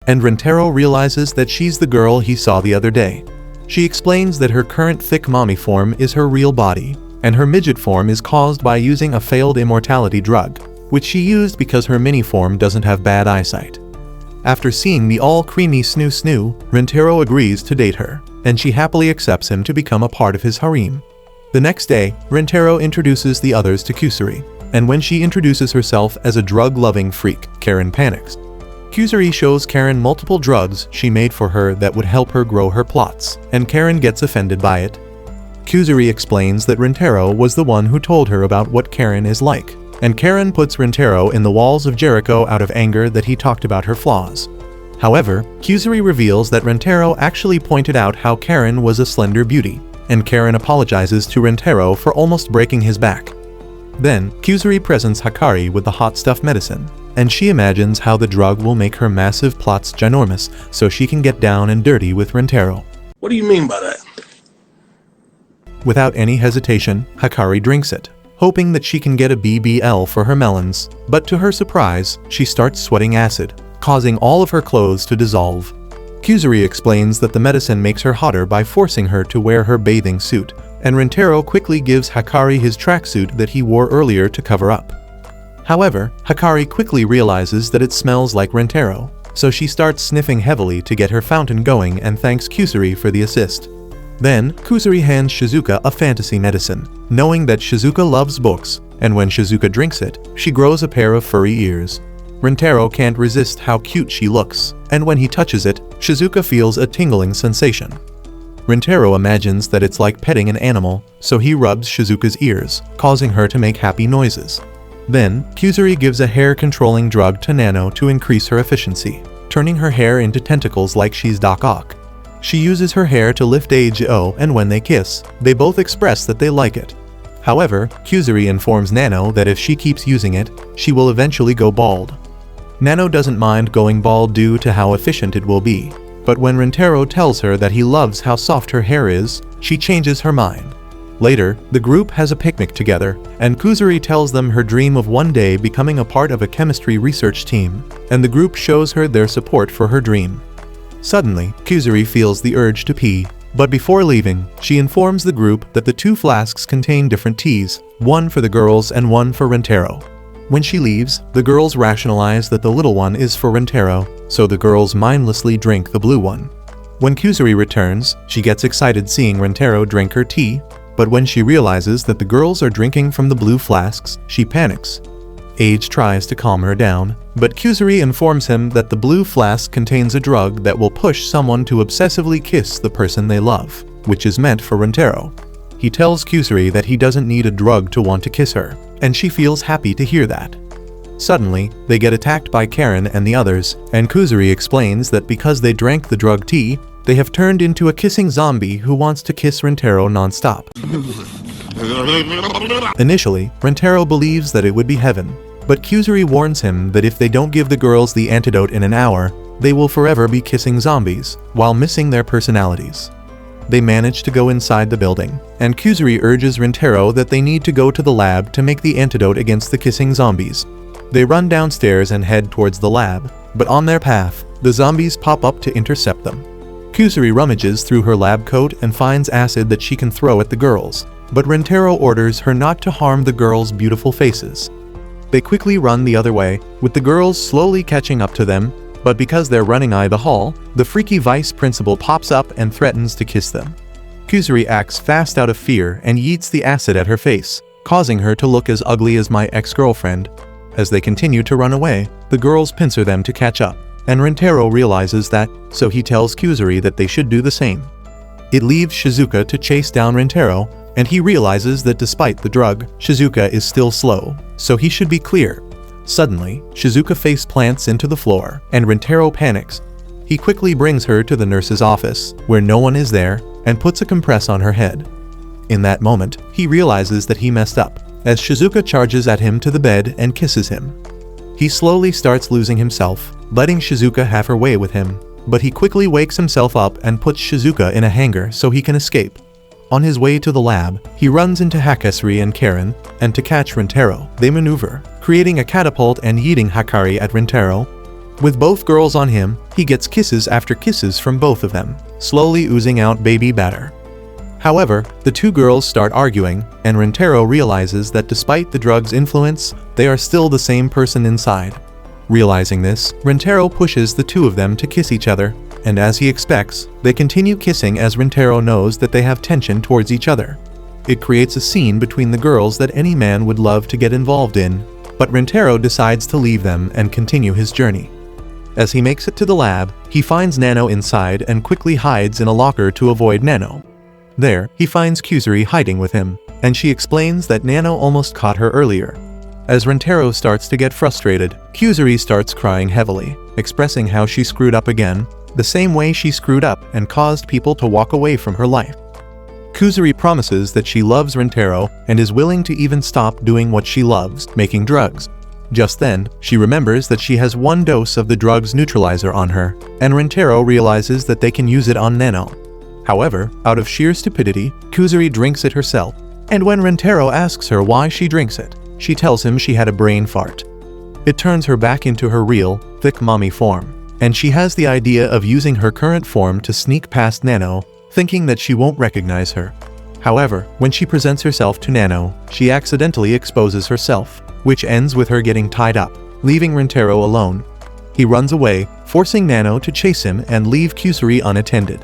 And Rintaro realizes that she's the girl he saw the other day. She explains that her current thick mommy form is her real body, and her midget form is caused by using a failed immortality drug, which she used because her mini form doesn't have bad eyesight. After seeing the all-creamy snoo-snoo, Rintaro agrees to date her, and she happily accepts him to become a part of his harem. The next day, Rintaro introduces the others to Kusuri, and when she introduces herself as a drug-loving freak, Karen panics. Kusuri shows Karen multiple drugs she made for her that would help her grow her plots, and Karen gets offended by it. Kusuri explains that Rintaro was the one who told her about what Karen is like, and Karen puts Rintaro in the walls of Jericho out of anger that he talked about her flaws. However, Kusuri reveals that Rintaro actually pointed out how Karen was a slender beauty, and Karen apologizes to Rintaro for almost breaking his back. Then, Kusuri presents Hakari with the hot stuff medicine, and she imagines how the drug will make her massive plots ginormous so she can get down and dirty with Rintaro. What do you mean by that? Without any hesitation, Hakari drinks it, hoping that she can get a BBL for her melons, but to her surprise, she starts sweating acid, causing all of her clothes to dissolve. Kusuri explains that the medicine makes her hotter by forcing her to wear her bathing suit, and Rintaro quickly gives Hakari his tracksuit that he wore earlier to cover up. However, Hakari quickly realizes that it smells like Rintaro, so she starts sniffing heavily to get her fountain going and thanks Kusuri for the assist. Then, Kusuri hands Shizuka a fantasy medicine, knowing that Shizuka loves books, and when Shizuka drinks it, she grows a pair of furry ears. Rintaro can't resist how cute she looks, and when he touches it, Shizuka feels a tingling sensation. Rintaro imagines that it's like petting an animal, so he rubs Shizuka's ears, causing her to make happy noises. Then, Kusuri gives a hair-controlling drug to Nano to increase her efficiency, turning her hair into tentacles like she's Doc Ock. She uses her hair to lift AGO, and when they kiss, they both express that they like it. However, Kusuri informs Nano that if she keeps using it, she will eventually go bald. Nano doesn't mind going bald due to how efficient it will be, but when Rintaro tells her that he loves how soft her hair is, she changes her mind. Later, the group has a picnic together, and Kuzuri tells them her dream of one day becoming a part of a chemistry research team, and the group shows her their support for her dream. Suddenly, Kuzuri feels the urge to pee, but before leaving, she informs the group that the 2 flasks contain different teas, one for the girls and one for Rentaro. When she leaves, the girls rationalize that the little one is for Rentaro, so the girls mindlessly drink the blue one. When Kuzuri returns, she gets excited seeing Rentaro drink her tea, but when she realizes that the girls are drinking from the blue flasks, she panics. Age tries to calm her down, but Kuzuri informs him that the blue flask contains a drug that will push someone to obsessively kiss the person they love, which is meant for Rentaro. He tells Kuzuri that he doesn't need a drug to want to kiss her, and she feels happy to hear that. Suddenly, they get attacked by Karen and the others, and Kuzuri explains that because they drank the drug tea, they have turned into a kissing zombie who wants to kiss Rentaro non-stop. Initially, Rentaro believes that it would be heaven, but Kuzuri warns him that if they don't give the girls the antidote in an hour, they will forever be kissing zombies, while missing their personalities. They manage to go inside the building, and Kuzuri urges Rentaro that they need to go to the lab to make the antidote against the kissing zombies. They run downstairs and head towards the lab, but on their path, the zombies pop up to intercept them. Kuzuri rummages through her lab coat and finds acid that she can throw at the girls, but Rentaro orders her not to harm the girls' beautiful faces. They quickly run the other way, with the girls slowly catching up to them, but because they're running out of the hall, the freaky vice principal pops up and threatens to kiss them. Kuzuri acts fast out of fear and yeets the acid at her face, causing her to look as ugly as my ex-girlfriend. As they continue to run away, the girls pincer them to catch up, and Rentaro realizes that, so he tells Kuzuri that they should do the same. It leaves Shizuka to chase down Rentaro, and he realizes that despite the drug, Shizuka is still slow, so he should be clear. Suddenly, Shizuka face plants into the floor, and Rentaro panics. He quickly brings her to the nurse's office, where no one is there, and puts a compress on her head. In that moment, he realizes that he messed up, as Shizuka charges at him to the bed and kisses him. He slowly starts losing himself, letting Shizuka have her way with him, but he quickly wakes himself up and puts Shizuka in a hangar so he can escape. On his way to the lab, he runs into Hakasuri and Karen, and to catch Rentaro, they maneuver, creating a catapult and yeeting Hakari at Rentaro. With both girls on him, he gets kisses after kisses from both of them, slowly oozing out baby batter. However, the 2 girls start arguing, and Rentaro realizes that despite the drug's influence, they are still the same person inside. Realizing this, Rentaro pushes the 2 of them to kiss each other, and as he expects, they continue kissing as Rentaro knows that they have tension towards each other. It creates a scene between the girls that any man would love to get involved in, but Rentaro decides to leave them and continue his journey. As he makes it to the lab, he finds Nano inside and quickly hides in a locker to avoid Nano. There, he finds Kuzuri hiding with him, and she explains that Nano almost caught her earlier. As Rentaro starts to get frustrated, Kuzuri starts crying heavily, expressing how she screwed up again, the same way she screwed up and caused people to walk away from her life. Kuzuri promises that she loves Rentaro and is willing to even stop doing what she loves, making drugs. Just then, she remembers that she has 1 dose of the drug's neutralizer on her, and Rentaro realizes that they can use it on Nano. However, out of sheer stupidity, Kuzuri drinks it herself, and when Rentaro asks her why she drinks it, she tells him she had a brain fart. It turns her back into her real, thick mommy form, and she has the idea of using her current form to sneak past Nano, thinking that she won't recognize her. However, when she presents herself to Nano, she accidentally exposes herself, which ends with her getting tied up, leaving Rentaro alone. He runs away, forcing Nano to chase him and leave Kuzuri unattended.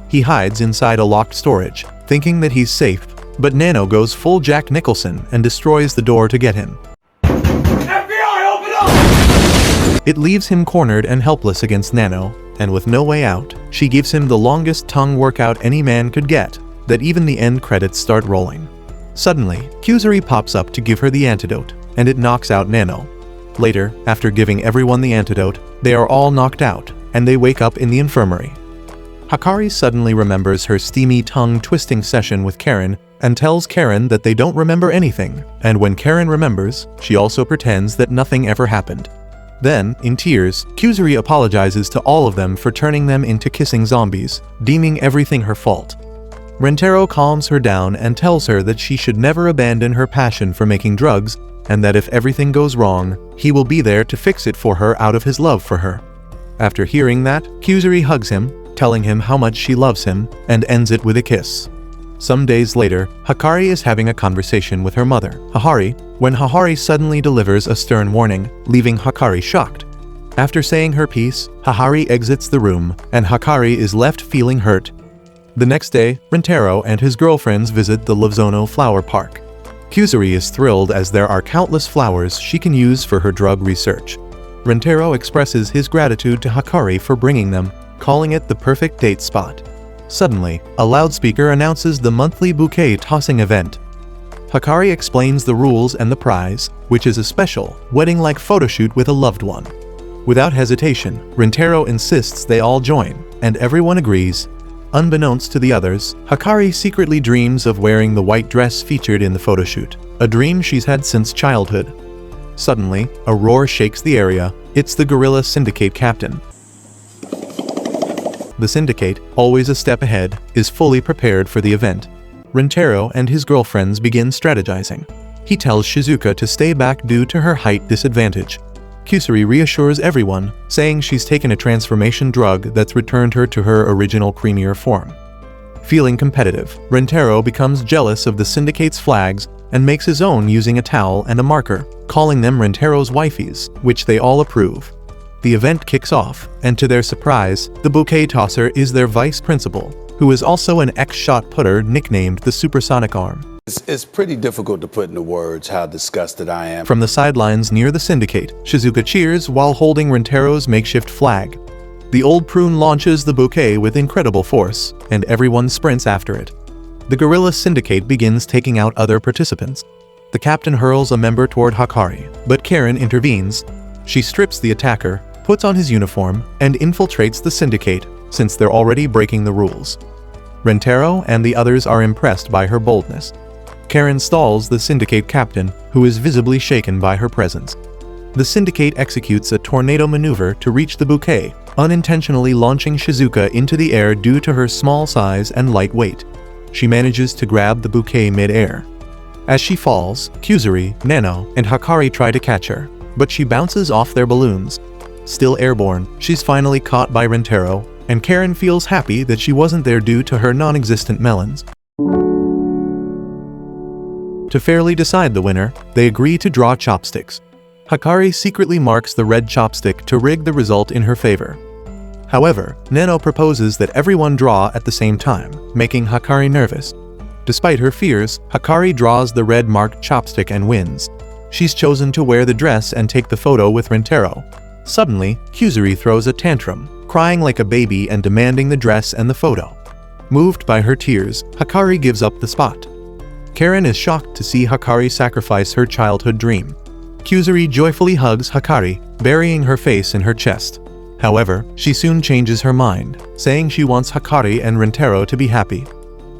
He hides inside a locked storage, thinking that he's safe, but Nano goes full Jack Nicholson and destroys the door to get him. FBI, open up! It leaves him cornered and helpless against Nano, and with no way out, she gives him the longest tongue workout any man could get, that even the end credits start rolling. Suddenly, Kuzuri pops up to give her the antidote, and it knocks out Nano. Later, after giving everyone the antidote, they are all knocked out, and they wake up in the infirmary. Hakari suddenly remembers her steamy tongue-twisting session with Karen and tells Karen that they don't remember anything, and when Karen remembers, she also pretends that nothing ever happened. Then, in tears, Kuzuri apologizes to all of them for turning them into kissing zombies, deeming everything her fault. Rentaro calms her down and tells her that she should never abandon her passion for making drugs, and that if everything goes wrong, he will be there to fix it for her out of his love for her. After hearing that, Kyusuri hugs him, telling him how much she loves him, and ends it with a kiss. Some days later, Hakari is having a conversation with her mother, Hahari, when Hahari suddenly delivers a stern warning, leaving Hakari shocked. After saying her piece, Hahari exits the room, and Hakari is left feeling hurt. The next day, Rentaro and his girlfriends visit the Lozono flower park. Kyusuri is thrilled as there are countless flowers she can use for her drug research. Rentaro expresses his gratitude to Hakari for bringing them, calling it the perfect date spot. Suddenly, a loudspeaker announces the monthly bouquet tossing event. Hakari explains the rules and the prize, which is a special, wedding-like photoshoot with a loved one. Without hesitation, Rentaro insists they all join, and everyone agrees. Unbeknownst to the others, Hakari secretly dreams of wearing the white dress featured in the photoshoot, a dream she's had since childhood. Suddenly, a roar shakes the area. It's the Guerrilla Syndicate captain. The Syndicate, always a step ahead, is fully prepared for the event. Rentaro and his girlfriends begin strategizing. He tells Shizuka to stay back due to her height disadvantage. Kyusuri reassures everyone, saying she's taken a transformation drug that's returned her to her original creamier form. Feeling competitive, Rentaro becomes jealous of the Syndicate's flags and makes his own using a towel and a marker, calling them Rentaro's wifeys, which they all approve. The event kicks off, and to their surprise, the bouquet tosser is their vice principal, who is also an ex-shot putter nicknamed the Supersonic Arm. It's pretty difficult to put into words how disgusted I am. From the sidelines near the Syndicate, Shizuka cheers while holding Rentaro's makeshift flag. The old prune launches the bouquet with incredible force, and everyone sprints after it. The Guerrilla Syndicate begins taking out other participants. The captain hurls a member toward Hakari, but Karen intervenes. She strips the attacker, puts on his uniform, and infiltrates the Syndicate, since they're already breaking the rules. Rentaro and the others are impressed by her boldness. Karen stalls the Syndicate captain, who is visibly shaken by her presence. The Syndicate executes a tornado maneuver to reach the bouquet, unintentionally launching Shizuka into the air due to her small size and light weight. She manages to grab the bouquet mid-air. As she falls, Kyusuri, Nano, and Hakari try to catch her, but she bounces off their balloons. Still airborne, she's finally caught by Rentaro, and Karen feels happy that she wasn't there due to her non-existent melons. To fairly decide the winner, they agree to draw chopsticks. Hakari secretly marks the red chopstick to rig the result in her favor. However, Nano proposes that everyone draw at the same time, making Hakari nervous. Despite her fears, Hakari draws the red marked chopstick and wins. She's chosen to wear the dress and take the photo with Rentaro. Suddenly, Kyusuri throws a tantrum, crying like a baby and demanding the dress and the photo. Moved by her tears, Hakari gives up the spot. Karen is shocked to see Hakari sacrifice her childhood dream. Kyusuri joyfully hugs Hakari, burying her face in her chest. However, she soon changes her mind, saying she wants Hakari and Rentaro to be happy.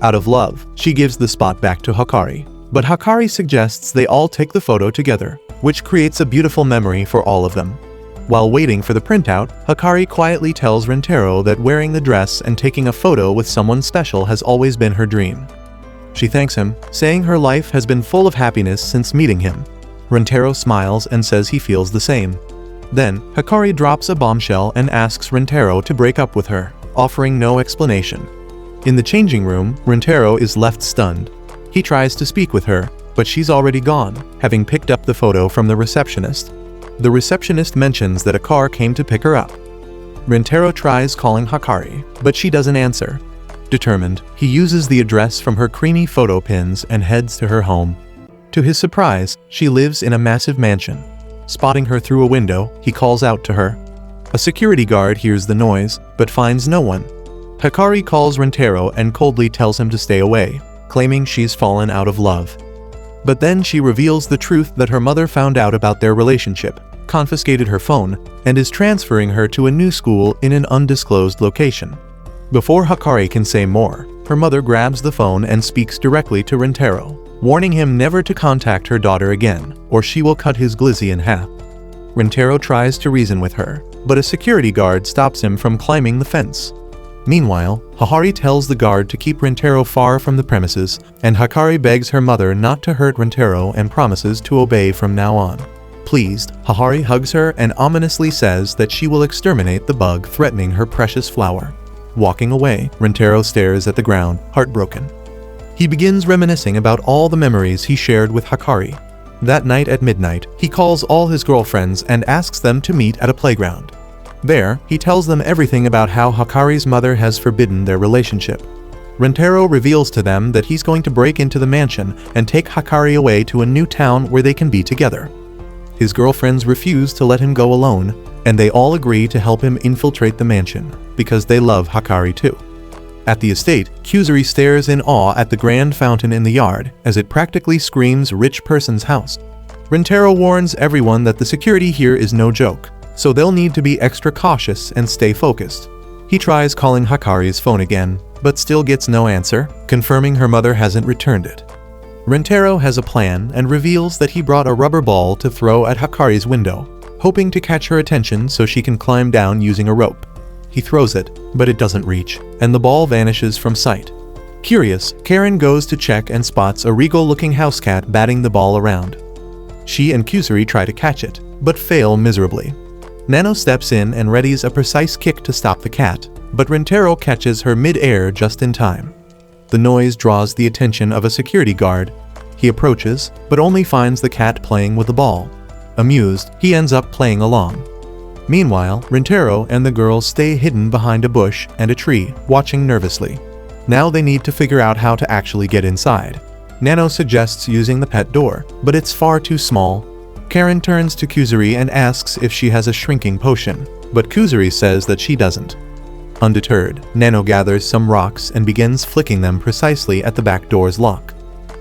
Out of love, she gives the spot back to Hakari, but Hakari suggests they all take the photo together, which creates a beautiful memory for all of them. While waiting for the printout, Hakari quietly tells Rentaro that wearing the dress and taking a photo with someone special has always been her dream. She thanks him, saying her life has been full of happiness since meeting him. Rentaro smiles and says he feels the same. Then, Hakari drops a bombshell and asks Rentaro to break up with her, offering no explanation. In the changing room, Rentaro is left stunned. He tries to speak with her, but she's already gone, having picked up the photo from the receptionist. The receptionist mentions that a car came to pick her up. Rentaro tries calling Hakari, but she doesn't answer. Determined, he uses the address from her creamy photo pins and heads to her home. To his surprise, she lives in a massive mansion. Spotting her through a window, he calls out to her. A security guard hears the noise, but finds no one. Hakari calls Rentaro and coldly tells him to stay away, claiming she's fallen out of love. But then she reveals the truth that her mother found out about their relationship, confiscated her phone, and is transferring her to a new school in an undisclosed location. Before Hakari can say more, her mother grabs the phone and speaks directly to Rentaro, warning him never to contact her daughter again, or she will cut his glizzy in half. Rentaro tries to reason with her, but a security guard stops him from climbing the fence. Meanwhile, Hahari tells the guard to keep Rintaro far from the premises, and Hikari begs her mother not to hurt Rintaro and promises to obey from now on. Pleased, Hahari hugs her and ominously says that she will exterminate the bug threatening her precious flower. Walking away, Rintaro stares at the ground, heartbroken. He begins reminiscing about all the memories he shared with Hikari. That night at midnight, he calls all his girlfriends and asks them to meet at a playground. There, he tells them everything about how Hikari's mother has forbidden their relationship. Rintaro reveals to them that he's going to break into the mansion and take Hikari away to a new town where they can be together. His girlfriends refuse to let him go alone, and they all agree to help him infiltrate the mansion, because they love Hikari too. At the estate, Kuzuri stares in awe at the grand fountain in the yard, as it practically screams rich person's house. Rintaro warns everyone that the security here is no joke, so they'll need to be extra cautious and stay focused. He tries calling Hikari's phone again, but still gets no answer, confirming her mother hasn't returned it. Rintaro has a plan and reveals that he brought a rubber ball to throw at Hikari's window, hoping to catch her attention so she can climb down using a rope. He throws it, but it doesn't reach, and the ball vanishes from sight. Curious, Karen goes to check and spots a regal-looking house cat batting the ball around. She and Kuzuri try to catch it, but fail miserably. Nano steps in and readies a precise kick to stop the cat, but Rintaro catches her mid-air just in time. The noise draws the attention of a security guard. He approaches, but only finds the cat playing with the ball. Amused, he ends up playing along. Meanwhile, Rintaro and the girls stay hidden behind a bush and a tree, watching nervously. Now they need to figure out how to actually get inside. Nano suggests using the pet door, but it's far too small. Karen turns to Kuzuri and asks if she has a shrinking potion, but Kuzuri says that she doesn't. Undeterred, Nano gathers some rocks and begins flicking them precisely at the back door's lock.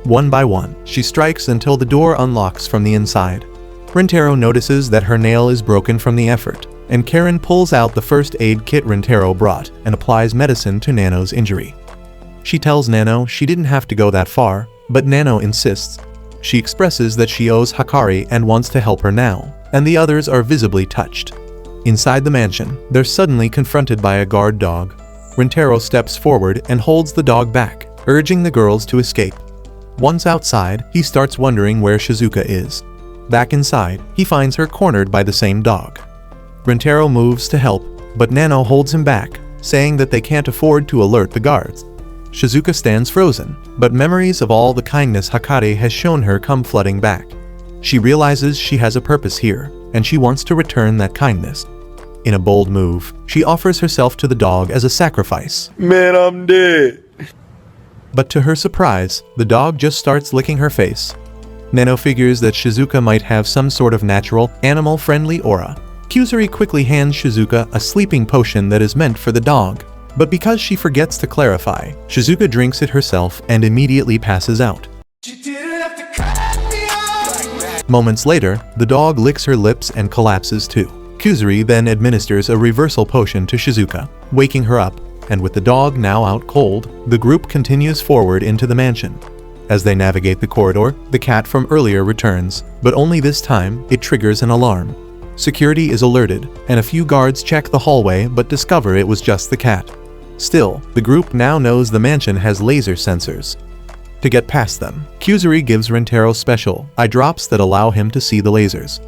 One by one, she strikes until the door unlocks from the inside. Rintaro notices that her nail is broken from the effort, and Karen pulls out the first aid kit Rintaro brought and applies medicine to Nano's injury. She tells Nano she didn't have to go that far, but Nano insists. She expresses that she owes Hikari and wants to help her now, and the others are visibly touched. Inside the mansion, they're suddenly confronted by a guard dog. Rintaro steps forward and holds the dog back, urging the girls to escape. Once outside, he starts wondering where Shizuka is. Back inside, he finds her cornered by the same dog. Rintaro moves to help, but Nano holds him back, saying that they can't afford to alert the guards. Shizuka stands frozen, but memories of all the kindness Hikari has shown her come flooding back. She realizes she has a purpose here, and she wants to return that kindness. In a bold move, she offers herself to the dog as a sacrifice. Man, I'm dead. But to her surprise, the dog just starts licking her face. Nano figures that Shizuka might have some sort of natural, animal-friendly aura. Kuzuri quickly hands Shizuka a sleeping potion that is meant for the dog. But because she forgets to clarify, Shizuka drinks it herself and immediately passes out. Moments later, the dog licks her lips and collapses too. Kuzuri then administers a reversal potion to Shizuka, waking her up, and with the dog now out cold, the group continues forward into the mansion. As they navigate the corridor, the cat from earlier returns, but only this time it triggers an alarm. Security is alerted, and a few guards check the hallway but discover it was just the cat. Still, the group now knows the mansion has laser sensors. To get past them, Kuzuri gives Rintaro special eye drops that allow him to see the lasers.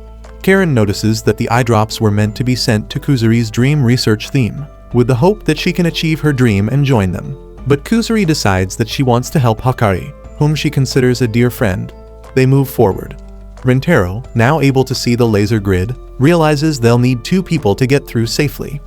Karen notices that the eye drops were meant to be sent to Kuzuri's dream research theme, with the hope that she can achieve her dream and join them. But Kuzuri decides that she wants to help Hikari, whom she considers a dear friend. They move forward. Rintaro, now able to see the laser grid, realizes they'll need 2 people to get through safely.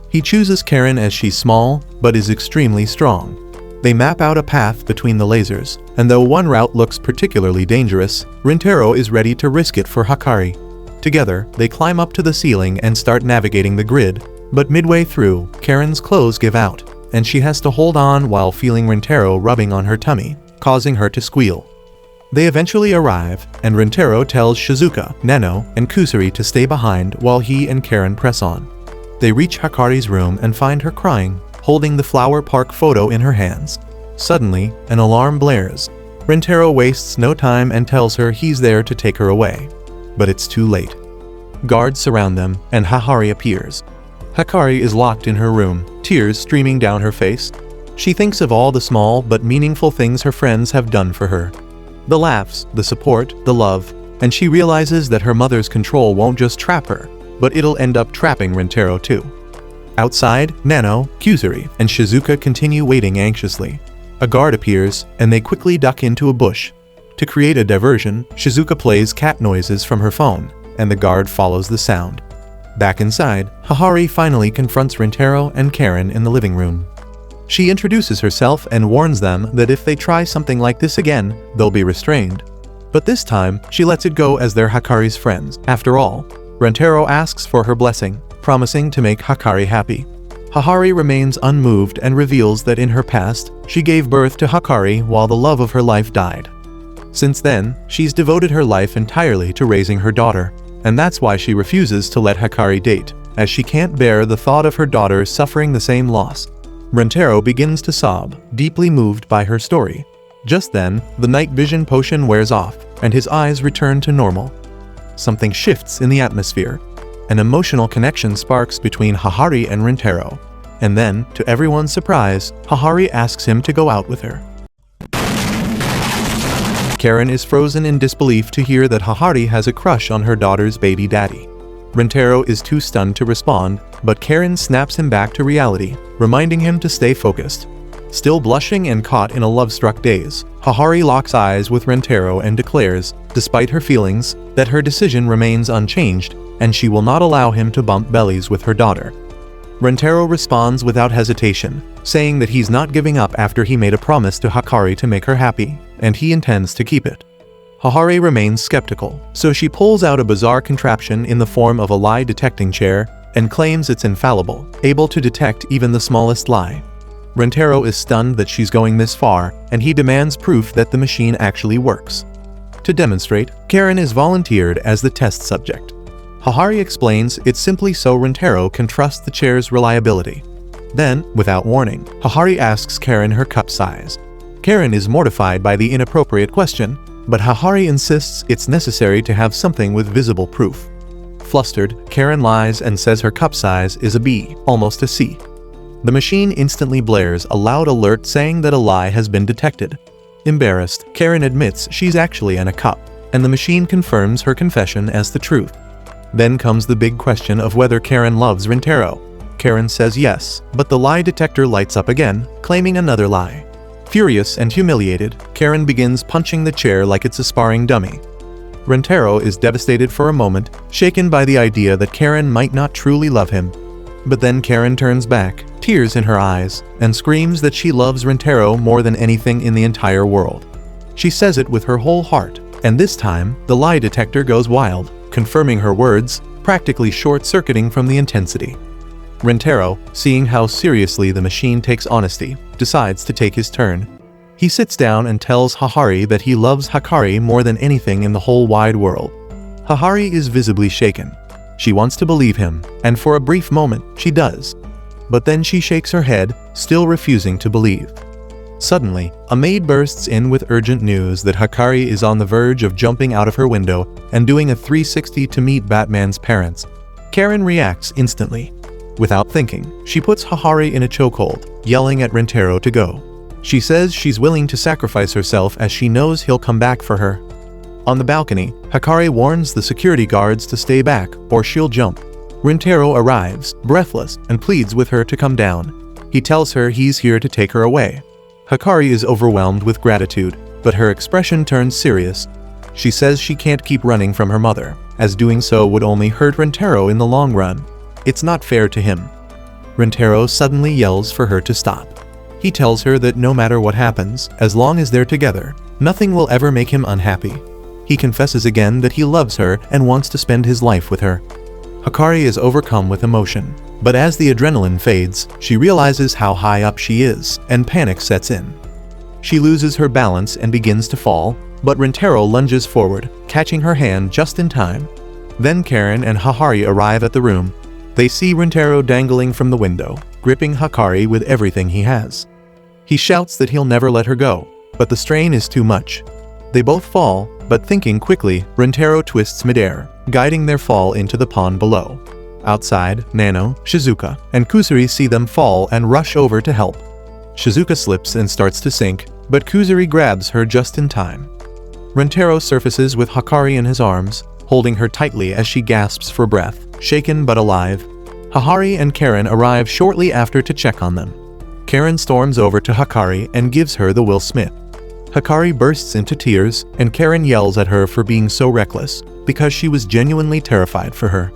He chooses Karen as she's small, but is extremely strong. They map out a path between the lasers, and though one route looks particularly dangerous, Rintaro is ready to risk it for Hikari. Together, they climb up to the ceiling and start navigating the grid, but midway through, Karen's clothes give out, and she has to hold on while feeling Rintaro rubbing on her tummy, causing her to squeal. They eventually arrive, and Rintaro tells Shizuka, Nano, and Kuzuri to stay behind while he and Karen press on. They reach Hikari's room and find her crying, holding the flower park photo in her hands. Suddenly, an alarm blares. Rintaro wastes no time and tells her he's there to take her away. But it's too late. Guards surround them, and Hikari appears. Hikari is locked in her room, tears streaming down her face. She thinks of all the small but meaningful things her friends have done for her. The laughs, the support, the love, and she realizes that her mother's control won't just trap her, but it'll end up trapping Rintaro too. Outside, Nano, Kuzuri, and Shizuka continue waiting anxiously. A guard appears, and they quickly duck into a bush. To create a diversion, Shizuka plays cat noises from her phone, and the guard follows the sound. Back inside, Hahari finally confronts Rintaro and Karen in the living room. She introduces herself and warns them that if they try something like this again, they'll be restrained. But this time, she lets it go as they're Hakari's friends. After all, Rintaro asks for her blessing, promising to make Hakari happy. Hahari remains unmoved and reveals that in her past, she gave birth to Hakari while the love of her life died. Since then, she's devoted her life entirely to raising her daughter, and that's why she refuses to let Hakari date, as she can't bear the thought of her daughter suffering the same loss. Rintaro begins to sob, deeply moved by her story. Just then, the night vision potion wears off, and his eyes return to normal. Something shifts in the atmosphere. An emotional connection sparks between Hahari and Rintaro. And then, to everyone's surprise, Hahari asks him to go out with her. Karen is frozen in disbelief to hear that Hahari has a crush on her daughter's baby daddy. Rintaro is too stunned to respond, but Karen snaps him back to reality, reminding him to stay focused. Still blushing and caught in a love-struck daze, Hahari locks eyes with Rintaro and declares, despite her feelings, that her decision remains unchanged, and she will not allow him to bump bellies with her daughter. Rintaro responds without hesitation, saying that he's not giving up after he made a promise to Hakari to make her happy, and he intends to keep it. Hahari remains skeptical, so she pulls out a bizarre contraption in the form of a lie-detecting chair and claims it's infallible, able to detect even the smallest lie. Rintaro is stunned that she's going this far, and he demands proof that the machine actually works. To demonstrate, Karen is volunteered as the test subject. Hahari explains it's simply so Rintaro can trust the chair's reliability. Then, without warning, Hahari asks Karen her cup size. Karen is mortified by the inappropriate question, but Hahari insists it's necessary to have something with visible proof. Flustered, Karen lies and says her cup size is a B, almost a C. The machine instantly blares a loud alert saying that a lie has been detected. Embarrassed, Karen admits she's actually in a cup, and the machine confirms her confession as the truth. Then comes the big question of whether Karen loves Rintaro. Karen says yes, but the lie detector lights up again, claiming another lie. Furious and humiliated, Karen begins punching the chair like it's a sparring dummy. Rintaro is devastated for a moment, shaken by the idea that Karen might not truly love him. But then Karen turns back, tears in her eyes, and screams that she loves Rintaro more than anything in the entire world. She says it with her whole heart, and this time, the lie detector goes wild, confirming her words, practically short-circuiting from the intensity. Rintaro, seeing how seriously the machine takes honesty, decides to take his turn. He sits down and tells Hahari that he loves Hakari more than anything in the whole wide world. Hahari is visibly shaken. She wants to believe him, and for a brief moment, she does. But then she shakes her head, still refusing to believe. Suddenly, a maid bursts in with urgent news that Hakari is on the verge of jumping out of her window and doing a 360 to meet Batman's parents. Karen reacts instantly. Without thinking, she puts Hahari in a chokehold, yelling at Rintaro to go. She says she's willing to sacrifice herself as she knows he'll come back for her. On the balcony, Hakari warns the security guards to stay back or she'll jump. Rintaro arrives, breathless, and pleads with her to come down. He tells her he's here to take her away. Hakari is overwhelmed with gratitude, but her expression turns serious. She says she can't keep running from her mother, as doing so would only hurt Rintaro in the long run. It's not fair to him. Rintaro suddenly yells for her to stop. He tells her that no matter what happens, as long as they're together, nothing will ever make him unhappy. He confesses again that he loves her and wants to spend his life with her. Hakari is overcome with emotion, but as the adrenaline fades, she realizes how high up she is, and panic sets in. She loses her balance and begins to fall, but Rintaro lunges forward, catching her hand just in time. Then Karen and Hahari arrive at the room. They see Rintaro dangling from the window, gripping Hakari with everything he has. He shouts that he'll never let her go, but the strain is too much. They both fall, but thinking quickly, Rintaro twists midair, guiding their fall into the pond below. Outside, Nano, Shizuka, and Kusuri see them fall and rush over to help. Shizuka slips and starts to sink, but Kusuri grabs her just in time. Rentaro surfaces with Hakari in his arms, holding her tightly as she gasps for breath, shaken but alive. Hahari and Karen arrive shortly after to check on them. Karen storms over to Hakari and gives her the Will Smith. Hakari bursts into tears, and Karen yells at her for being so reckless, because she was genuinely terrified for her.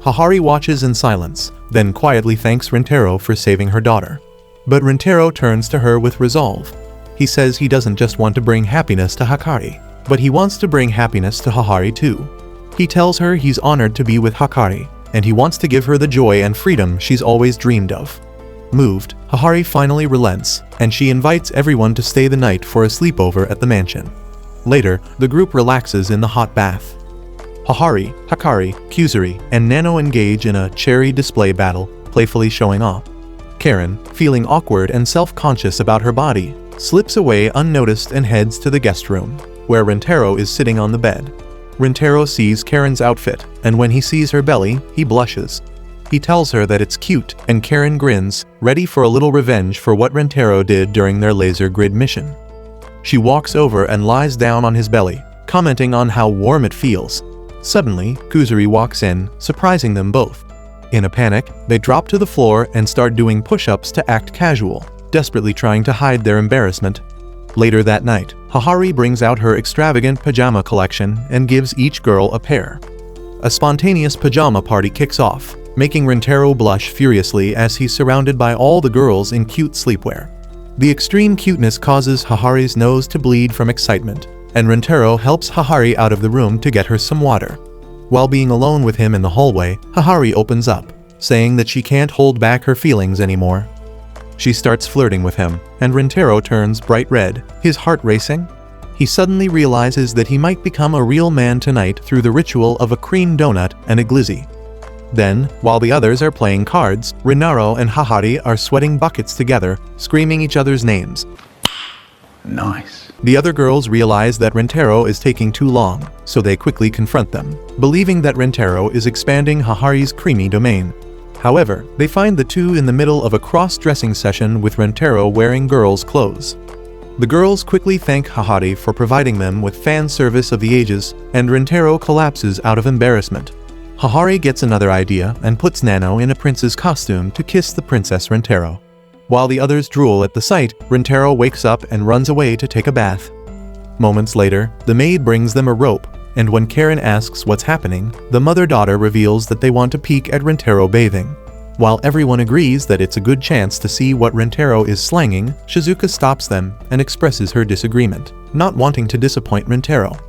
Hahari watches in silence, then quietly thanks Rentaro for saving her daughter. But Rentaro turns to her with resolve. He says he doesn't just want to bring happiness to Hakari, but he wants to bring happiness to Hahari too. He tells her he's honored to be with Hakari, and he wants to give her the joy and freedom she's always dreamed of. Moved, Hahari finally relents, and she invites everyone to stay the night for a sleepover at the mansion. Later, the group relaxes in the hot bath. Hahari, Hakari, Kusuri, and Nano engage in a cherry display battle, playfully showing off. Karen, feeling awkward and self-conscious about her body, slips away unnoticed and heads to the guest room, where Rentaro is sitting on the bed. Rentaro sees Karen's outfit, and when he sees her belly, he blushes. He tells her that it's cute, and Karen grins, ready for a little revenge for what Rentaro did during their laser grid mission. She walks over and lies down on his belly, commenting on how warm it feels. Suddenly, Kusuri walks in, surprising them both. In a panic, they drop to the floor and start doing push-ups to act casual, desperately trying to hide their embarrassment. Later that night, Hahari brings out her extravagant pajama collection and gives each girl a pair. A spontaneous pajama party kicks off, making Rentaro blush furiously as he's surrounded by all the girls in cute sleepwear. The extreme cuteness causes Hahari's nose to bleed from excitement, and Rentaro helps Hahari out of the room to get her some water. While being alone with him in the hallway, Hahari opens up, saying that she can't hold back her feelings anymore. She starts flirting with him, and Rentaro turns bright red, his heart racing. He suddenly realizes that he might become a real man tonight through the ritual of a cream donut and a glizzy. Then, while the others are playing cards, Rentaro and Hahari are sweating buckets together, screaming each other's names. Nice. The other girls realize that Rentaro is taking too long, so they quickly confront them, believing that Rentaro is expanding Hahari's creamy domain. However, they find the two in the middle of a cross-dressing session with Rentaro wearing girls' clothes. The girls quickly thank Hahari for providing them with fan service of the ages, and Rentaro collapses out of embarrassment. Hahari gets another idea and puts Nano in a prince's costume to kiss the Princess Rentaro. While the others drool at the sight, Rentaro wakes up and runs away to take a bath. Moments later, the maid brings them a rope, and when Karen asks what's happening, the mother-daughter reveals that they want to peek at Rentaro bathing. While everyone agrees that it's a good chance to see what Rentaro is slanging, Shizuka stops them and expresses her disagreement, not wanting to disappoint Rentaro.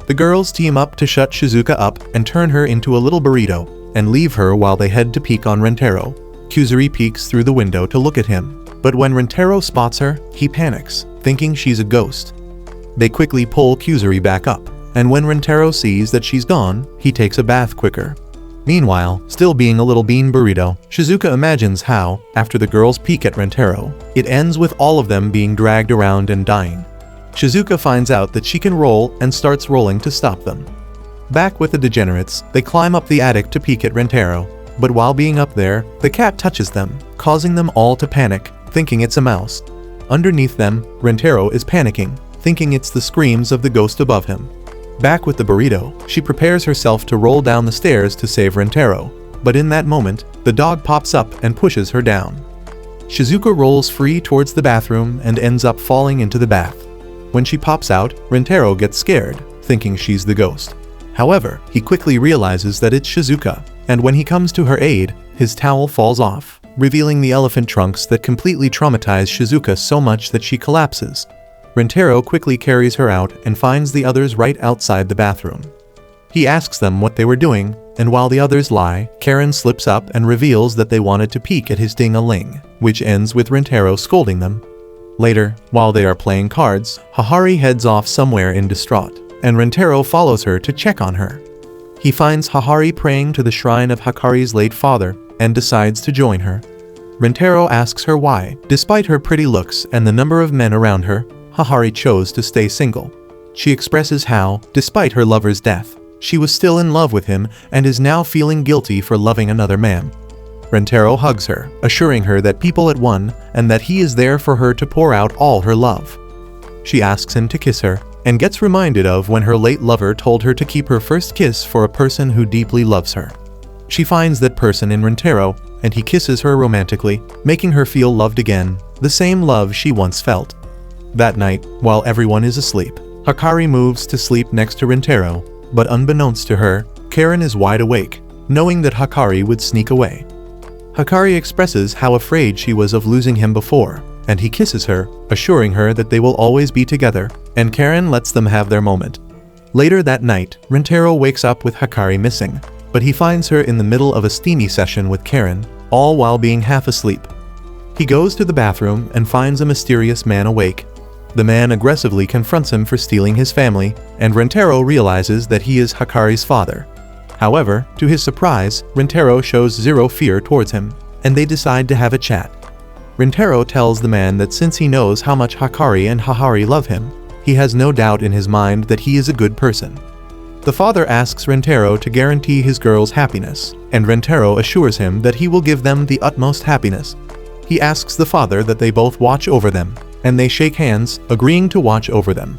The girls team up to shut Shizuka up and turn her into a little burrito, and leave her while they head to peek on Rentaro. Kusuri peeks through the window to look at him, but when Rentaro spots her, he panics, thinking she's a ghost. They quickly pull Kusuri back up, and when Rentaro sees that she's gone, he takes a bath quicker. Meanwhile, still being a little bean burrito, Shizuka imagines how, after the girls peek at Rentaro, it ends with all of them being dragged around and dying. Shizuka finds out that she can roll and starts rolling to stop them. Back with the degenerates, they climb up the attic to peek at Rentaro, but while being up there, the cat touches them, causing them all to panic, thinking it's a mouse. Underneath them, Rentaro is panicking, thinking it's the screams of the ghost above him. Back with the burrito, she prepares herself to roll down the stairs to save Rentaro, but in that moment, the dog pops up and pushes her down. Shizuka rolls free towards the bathroom and ends up falling into the bath. When she pops out, Rentaro gets scared, thinking she's the ghost. However, he quickly realizes that it's Shizuka, and when he comes to her aid, his towel falls off, revealing the elephant trunks that completely traumatize Shizuka so much that she collapses. Rentaro quickly carries her out and finds the others right outside the bathroom. He asks them what they were doing, and while the others lie, Karen slips up and reveals that they wanted to peek at his ding-a-ling, which ends with Rentaro scolding them. Later, while they are playing cards, Hahari heads off somewhere in distraught, and Rentaro follows her to check on her. He finds Hahari praying to the shrine of Hakari's late father, and decides to join her. Rentaro asks her why, despite her pretty looks and the number of men around her, Hahari chose to stay single. She expresses how, despite her lover's death, She was still in love with him and is now feeling guilty for loving another man. Rentaro hugs her, assuring her that people at one and that he is there for her to pour out all her love. She asks him to kiss her and gets reminded of when her late lover told her to keep her first kiss for a person who deeply loves her. She finds that person in Rentaro and he kisses her romantically, making her feel loved again, the same love she once felt. That night, while everyone is asleep, Hakari moves to sleep next to Rentaro, but unbeknownst to her, Karen is wide awake, knowing that Hakari would sneak away. Hakari expresses how afraid she was of losing him before, and he kisses her, assuring her that they will always be together, and Karen lets them have their moment. Later that night, Rentaro wakes up with Hakari missing, but he finds her in the middle of a steamy session with Karen, all while being half asleep. He goes to the bathroom and finds a mysterious man awake. The man aggressively confronts him for stealing his family, and Rentaro realizes that he is Hakari's father. However, to his surprise, Rentaro shows zero fear towards him, and they decide to have a chat. Rentaro tells the man that since he knows how much Hakari and Hahari love him, he has no doubt in his mind that he is a good person. The father asks Rentaro to guarantee his girl's happiness, and Rentaro assures him that he will give them the utmost happiness. He asks the father that they both watch over them, and they shake hands, agreeing to watch over them.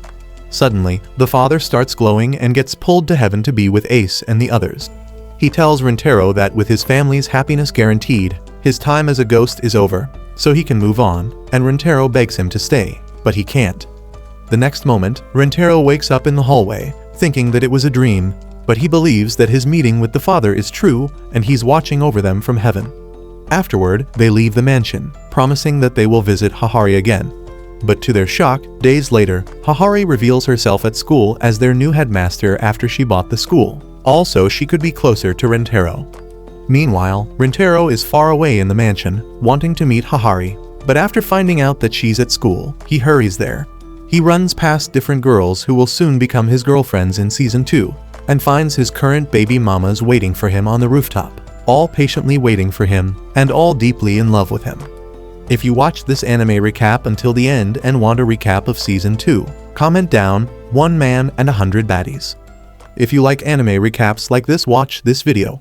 Suddenly, the father starts glowing and gets pulled to heaven to be with Ace and the others. He tells Rentaro that with his family's happiness guaranteed, his time as a ghost is over, so he can move on, and Rentaro begs him to stay, but he can't. The next moment, Rentaro wakes up in the hallway, thinking that it was a dream, but he believes that his meeting with the father is true and he's watching over them from heaven. Afterward, they leave the mansion, promising that they will visit Hahari again. But to their shock, days later, Hahari reveals herself at school as their new headmaster after she bought the school. Also, she could be closer to Rentaro. Meanwhile, Rentaro is far away in the mansion, wanting to meet Hahari, but after finding out that she's at school, he hurries there. He runs past different girls who will soon become his girlfriends in Season 2, and finds his current baby mamas waiting for him on the rooftop, all patiently waiting for him, and all deeply in love with him. If you watched this anime recap until the end and want a recap of Season 2, comment down, 1 man and 100 baddies. If you like anime recaps like this, watch this video.